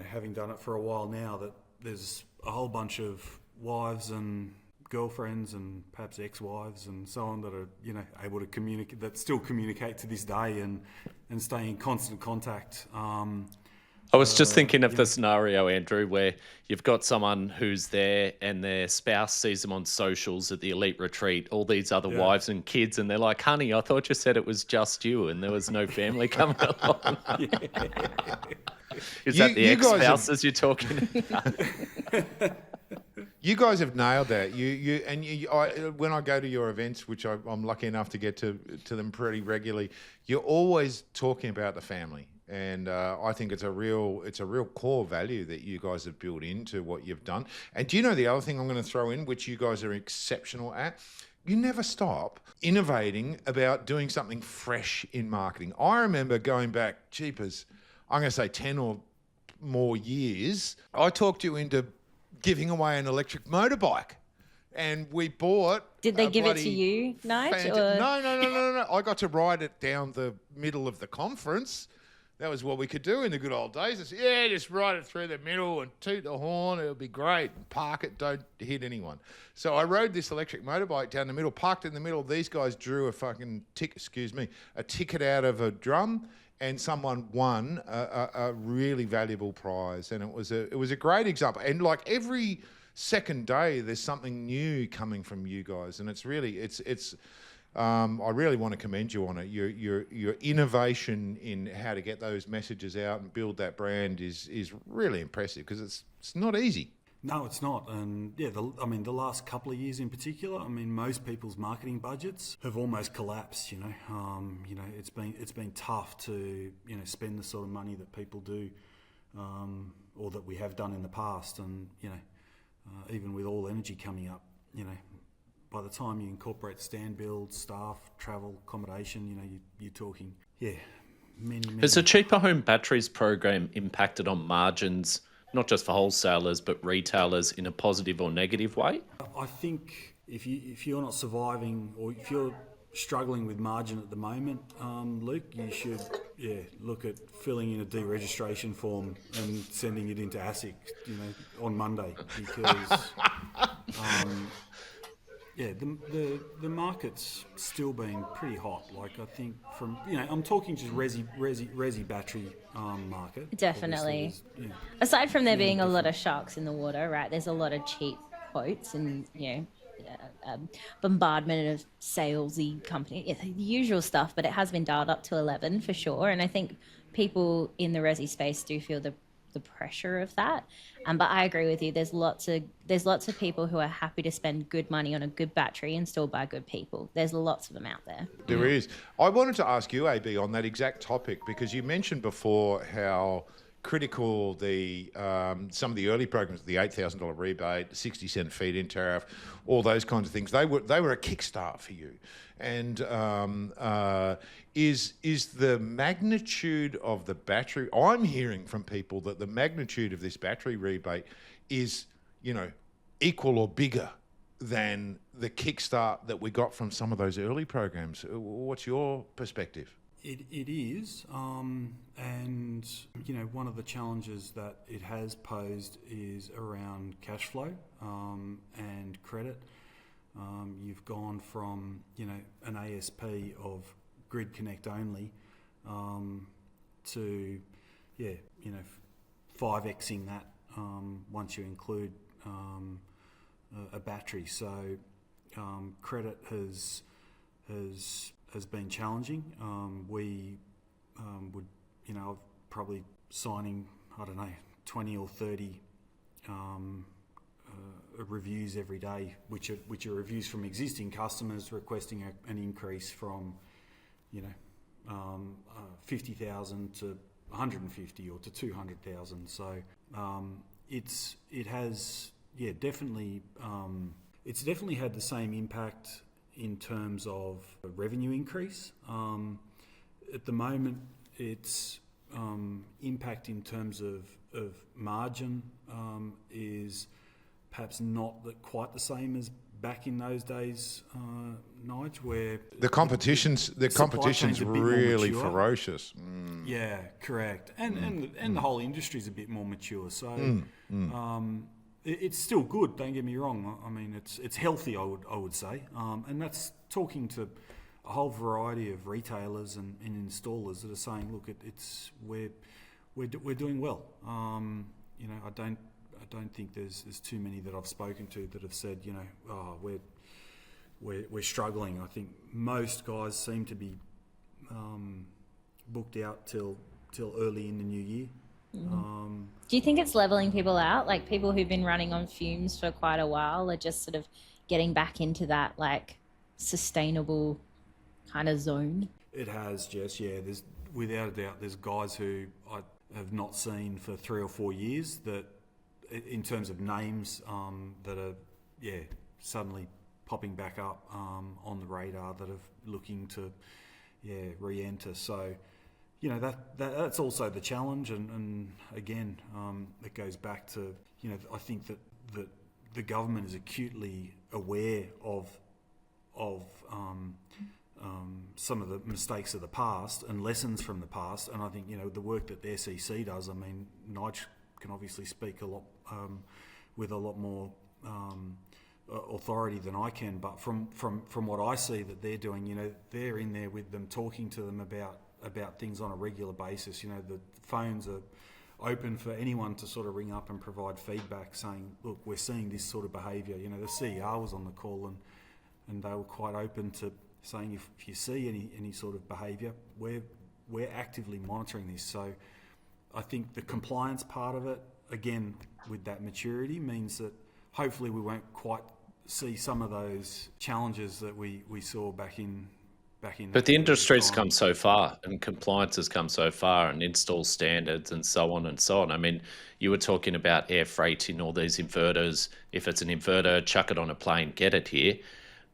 [SPEAKER 5] having done it for a while now, that there's a whole bunch of wives and girlfriends and perhaps ex-wives and so on that are, able to communicate, that still communicate to this day and stay in constant contact.
[SPEAKER 1] I was just thinking of the scenario, Andrew, where you've got someone who's there and their spouse sees them on socials at the elite retreat, all these other wives and kids, and they're like, honey, I thought you said it was just you and there was no family coming along. Is that the ex-spouses you're talking about?
[SPEAKER 4] You guys have nailed that. When I go to your events, which I'm lucky enough to get to them pretty regularly, you're always talking about the family. And I think it's a real core value that you guys have built into what you've done. And do you know the other thing I'm going to throw in, which you guys are exceptional at? You never stop innovating about doing something fresh in marketing. I remember going back, jeepers, I'm going to say 10 or more years, I talked you into giving away an electric motorbike. And we bought...
[SPEAKER 3] Did they give it to you, Nigel?
[SPEAKER 4] No. I got to ride it down the middle of the conference. That was what we could do in the good old days. I said, just ride it through the middle and toot the horn. It'll be great. Park it, don't hit anyone. So I rode this electric motorbike down the middle, parked in the middle. These guys drew a ticket out of a drum, and someone won a really valuable prize. And it was a great example. And like every second day, there's something new coming from you guys. And it's really, I really want to commend you on it. Your innovation in how to get those messages out and build that brand is really impressive, because it's not easy.
[SPEAKER 5] No, it's not. And the last couple of years in particular, most people's marketing budgets have almost collapsed. It's been tough to spend the sort of money that people do, or that we have done in the past. And even with all energy coming up, by the time you incorporate stand build, staff, travel, accommodation, you're talking, many.
[SPEAKER 1] Has the Cheaper Home Batteries program impacted on margins, not just for wholesalers, but retailers, in a positive or negative way?
[SPEAKER 5] I think if you're not surviving, or if you're struggling with margin at the moment, Luke, you should look at filling in a deregistration form and sending it into ASIC, on Monday, because the market's still been pretty hot. Like, I think from, I'm talking just resi battery market.
[SPEAKER 3] Definitely. Aside from there being a lot of sharks in the water, right? There's a lot of cheap quotes and, bombardment of salesy company, the usual stuff, but it has been dialed up to 11 for sure. And I think people in the resi space do feel the pressure of that. But I agree with you. There's lots of people who are happy to spend good money on a good battery and still buy good people. There's lots of them out there.
[SPEAKER 4] There is. I wanted to ask you, AB, on that exact topic, because you mentioned before how critical the some of the early programs, the $8,000 rebate, the 60-cent feed-in tariff, all those kinds of things, they were a kickstart for you. And is the magnitude of the battery? I'm hearing from people that the magnitude of this battery rebate is, equal or bigger than the kickstart that we got from some of those early programs. What's your perspective?
[SPEAKER 5] It is, and one of the challenges that it has posed is around cash flow and credit. You've gone from an ASP of Grid Connect only to 5xing that once you include a battery. So credit has been challenging. We would, probably signing, 20 or 30 reviews every day, which are reviews from existing customers requesting an increase from, 50,000 to 150 or to 200,000. So it has definitely it's definitely had the same impact in terms of a revenue increase. At the moment, its impact in terms of margin is perhaps not quite the same as back in those days, Nigel, where
[SPEAKER 4] the competition's
[SPEAKER 5] chain's a bit more
[SPEAKER 4] really
[SPEAKER 5] mature.
[SPEAKER 4] ferocious.
[SPEAKER 5] Yeah, correct. And the whole industry's a bit more mature. So it's still good. Don't get me wrong. I mean, it's healthy. I would say, and that's talking to a whole variety of retailers and installers that are saying, look, we're doing well. I don't think there's too many that I've spoken to that have said, we're struggling. I think most guys seem to be booked out till early in the new year.
[SPEAKER 3] Do you think it's leveling people out? Like people who've been running on fumes for quite a while are just sort of getting back into that like sustainable kind of zone?
[SPEAKER 5] It has, Jess. Yeah, there's without a doubt. There's guys who I have not seen for 3 or 4 years that, in terms of names, that are suddenly popping back up on the radar that are looking to re-enter. So that's also the challenge, and again it goes back to I think that the government is acutely aware of some of the mistakes of the past and lessons from the past, and I think the work that the SEC does. I mean, Nigel can obviously speak a lot with a lot more authority than I can, but from what I see that they're doing, they're in there with them, talking to them about things on a regular basis. The phones are open for anyone to sort of ring up and provide feedback, saying, look, we're seeing this sort of behaviour. The CEO was on the call and they were quite open to saying, if you see any sort of behaviour, we're actively monitoring this. So I think the compliance part of it, again, with that maturity, means that hopefully we won't quite see some of those challenges that we saw back in.
[SPEAKER 1] But the industry's come so far, and compliance has come so far, and install standards and so on and so on. I mean, you were talking about air freight in all these inverters. If it's an inverter, chuck it on a plane, get it here.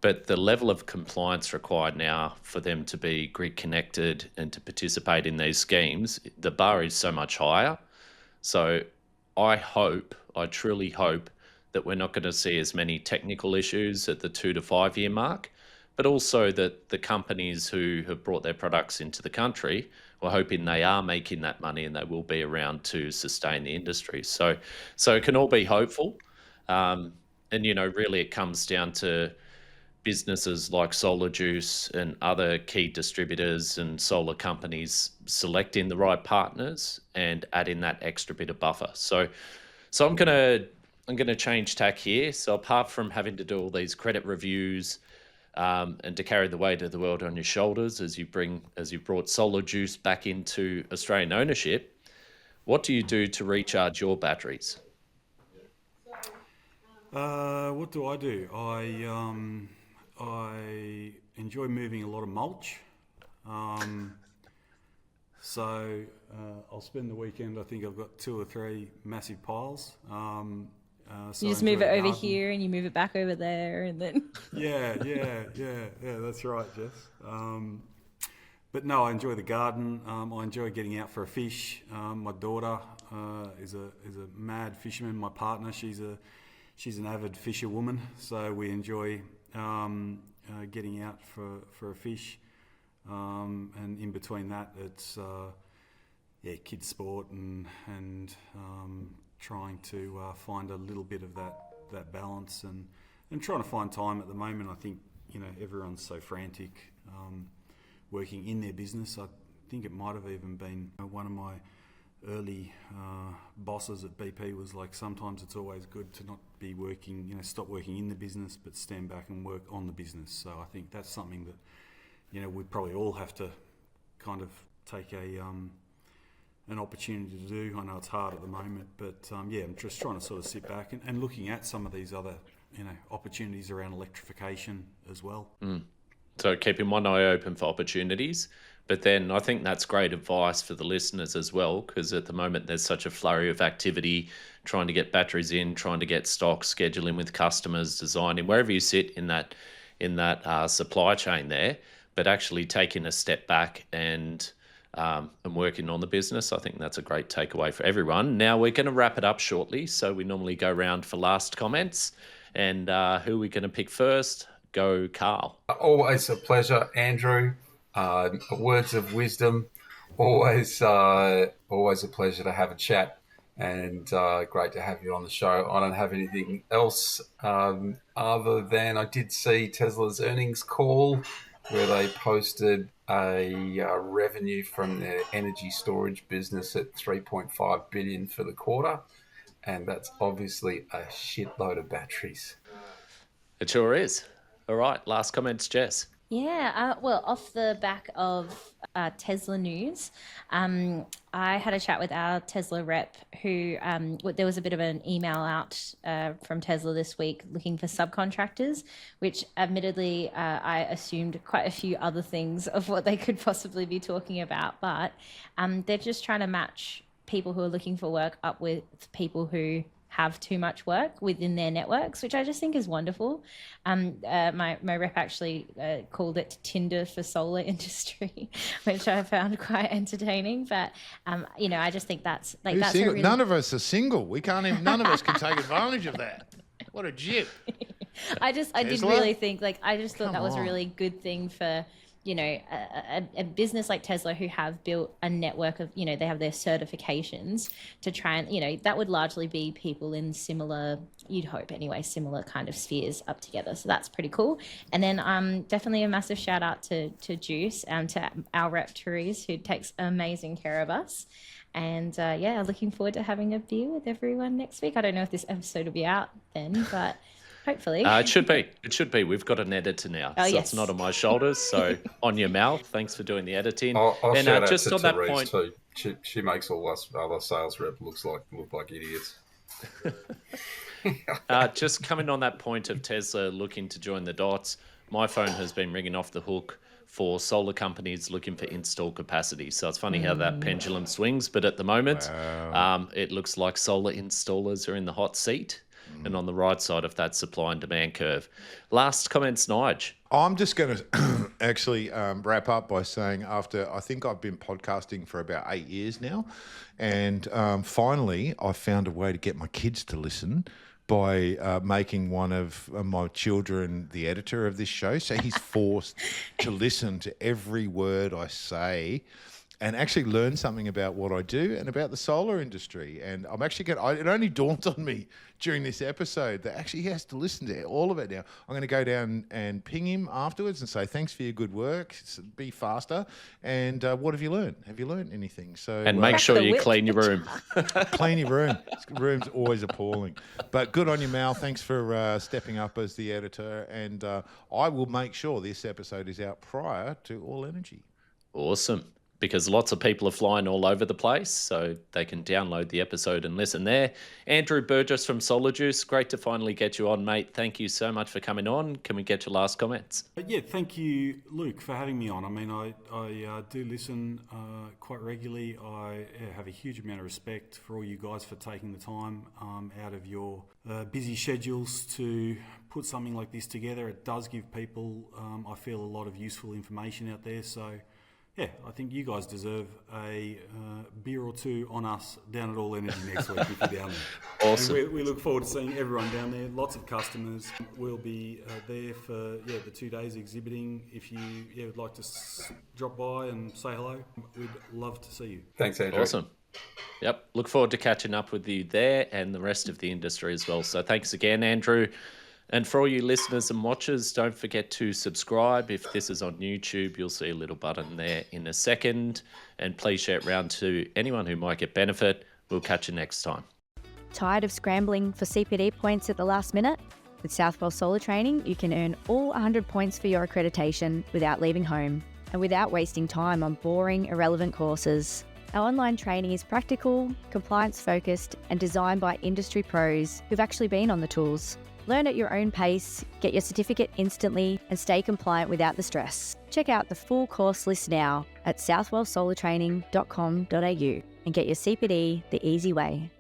[SPEAKER 1] But the level of compliance required now for them to be grid connected and to participate in these schemes, the bar is so much higher. So I truly hope that we're not going to see as many technical issues at the 2 to 5 year mark, but also that the companies who have brought their products into the country, we're hoping they are making that money and they will be around to sustain the industry. So it can all be hopeful. And, really it comes down to businesses like Solar Juice and other key distributors and solar companies selecting the right partners and adding that extra bit of buffer. So I'm gonna change tack here. So apart from having to do all these credit reviews and to carry the weight of the world on your shoulders as you brought Solar Juice back into Australian ownership, what do you do to recharge your batteries?
[SPEAKER 5] What do? I enjoy moving a lot of mulch. So I'll spend the weekend, I think I've got 2 or 3 massive piles. So
[SPEAKER 3] you just move it over here and you move it back over there and then...
[SPEAKER 5] Yeah, that's right, Jess. But no, I enjoy the garden. I enjoy getting out for a fish. My daughter is a mad fisherman. My partner, she's an avid fisherwoman, so we enjoy getting out for a fish, and in between that it's kids sport and trying to find a little bit of that balance and trying to find time. At the moment, I think everyone's so frantic working in their business. I think it might have even been one of my early bosses at BP was like, sometimes it's always good to not be working, stop working in the business, but stand back and work on the business. So I think that's something that, we probably all have to kind of take an opportunity to do. I know it's hard at the moment, but I'm just trying to sort of sit back and looking at some of these other, opportunities around electrification as well.
[SPEAKER 1] So keeping one eye open for opportunities. But then I think that's great advice for the listeners as well, because at the moment there's such a flurry of activity, trying to get batteries in, trying to get stock, scheduling with customers, designing, wherever you sit in that in that supply chain there, but actually taking a step back and working on the business. I think that's a great takeaway for everyone. Now we're going to wrap it up shortly, so we normally go round for last comments. And who are we going to pick first? Go, Karl.
[SPEAKER 2] Always a pleasure, Andrew. Words of wisdom. Always a pleasure to have a chat, and great to have you on the show. I don't have anything else other than I did see Tesla's earnings call where they posted a revenue from their energy storage business at $3.5 billion for the quarter, and that's obviously a shitload of batteries.
[SPEAKER 1] It sure is. All right, last comments, Jess.
[SPEAKER 3] Yeah, well, off the back of Tesla news, I had a chat with our Tesla rep who, there was a bit of an email out from Tesla this week looking for subcontractors, which admittedly I assumed quite a few other things of what they could possibly be talking about, but they're just trying to match people who are looking for work up with people who have too much work within their networks, which I just think is wonderful. My rep actually called it Tinder for solar industry, which I found quite entertaining. But I just think that's like
[SPEAKER 4] Who's
[SPEAKER 3] that's
[SPEAKER 4] single?
[SPEAKER 3] really...
[SPEAKER 4] None of us are single. We can't even. None of us can take advantage of that. What a jip!
[SPEAKER 3] I did really think I just thought that was a
[SPEAKER 4] on.
[SPEAKER 3] really good thing for a business like Tesla who have built a network of, they have their certifications to try and, that would largely be people in similar, you'd hope anyway, similar kind of spheres up together. So that's pretty cool. And then definitely a massive shout out to Juice and to our rep Therese, who takes amazing care of us. And looking forward to having a beer with everyone next week. I don't know if this episode will be out then, but... hopefully.
[SPEAKER 1] It should be. It should be. We've got an editor now, so
[SPEAKER 3] yes.
[SPEAKER 1] it's not on my shoulders. So on your mouth. Thanks for doing the editing.
[SPEAKER 2] I'll
[SPEAKER 1] and
[SPEAKER 2] shout out
[SPEAKER 1] just
[SPEAKER 2] to
[SPEAKER 1] on that
[SPEAKER 2] Therese
[SPEAKER 1] point,
[SPEAKER 2] too. She makes all us other sales rep look like idiots.
[SPEAKER 1] just coming on that point of Tesla looking to join the dots, my phone has been ringing off the hook for solar companies looking for install capacity. So it's funny how that pendulum swings, but at the moment, it looks like solar installers are in the hot seat. And on the right side of that supply and demand curve. Last comments, Nigel.
[SPEAKER 4] I'm just going to actually wrap up by saying after I think I've been podcasting for about 8 years now, and finally I found a way to get my kids to listen by making one of my children the editor of this show. So he's forced to listen to every word I say and actually learn something about what I do and about the solar industry. And I'm actually it only dawned on me during this episode that actually he has to listen to all of it now. I'm going to go down and ping him afterwards and say, thanks for your good work, be faster. And what have you learned? Have you learned anything? So
[SPEAKER 1] and make sure you clean your room.
[SPEAKER 4] Clean your room. Room's always appalling. But good on you, Mal. Thanks for stepping up as the editor. And I will make sure this episode is out prior to All Energy.
[SPEAKER 1] Awesome. Because lots of people are flying all over the place, so they can download the episode and listen there. Andrew Burgess from Solar Juice, great to finally get you on, mate. Thank you so much for coming on. Can we get your last comments?
[SPEAKER 5] Yeah, thank you, Luke, for having me on. I mean, I do listen quite regularly. I have a huge amount of respect for all you guys for taking the time out of your busy schedules to put something like this together. It does give people, I feel, a lot of useful information out there, so... yeah, I think you guys deserve a beer or two on us down at All Energy next week if you're down there.
[SPEAKER 1] Awesome.
[SPEAKER 5] And we look forward to seeing everyone down there. Lots of customers. We'll be there for the 2 days exhibiting. If you would like to drop by and say hello, we'd love to see you.
[SPEAKER 2] Thanks, Andrew.
[SPEAKER 1] Awesome. Yep. Look forward to catching up with you there and the rest of the industry as well. So thanks again, Andrew. And for all you listeners and watchers, don't forget to subscribe. If this is on YouTube, you'll see a little button there in a second. And please share it around to anyone who might get benefit. We'll catch you next time.
[SPEAKER 6] Tired of scrambling for CPD points at the last minute? With Southwell Solar Training, you can earn all 100 points for your accreditation without leaving home and without wasting time on boring, irrelevant courses. Our online training is practical, compliance-focused, and designed by industry pros who've actually been on the tools. Learn at your own pace, get your certificate instantly, and stay compliant without the stress. Check out the full course list now at southwellsolartraining.com.au and get your CPD the easy way.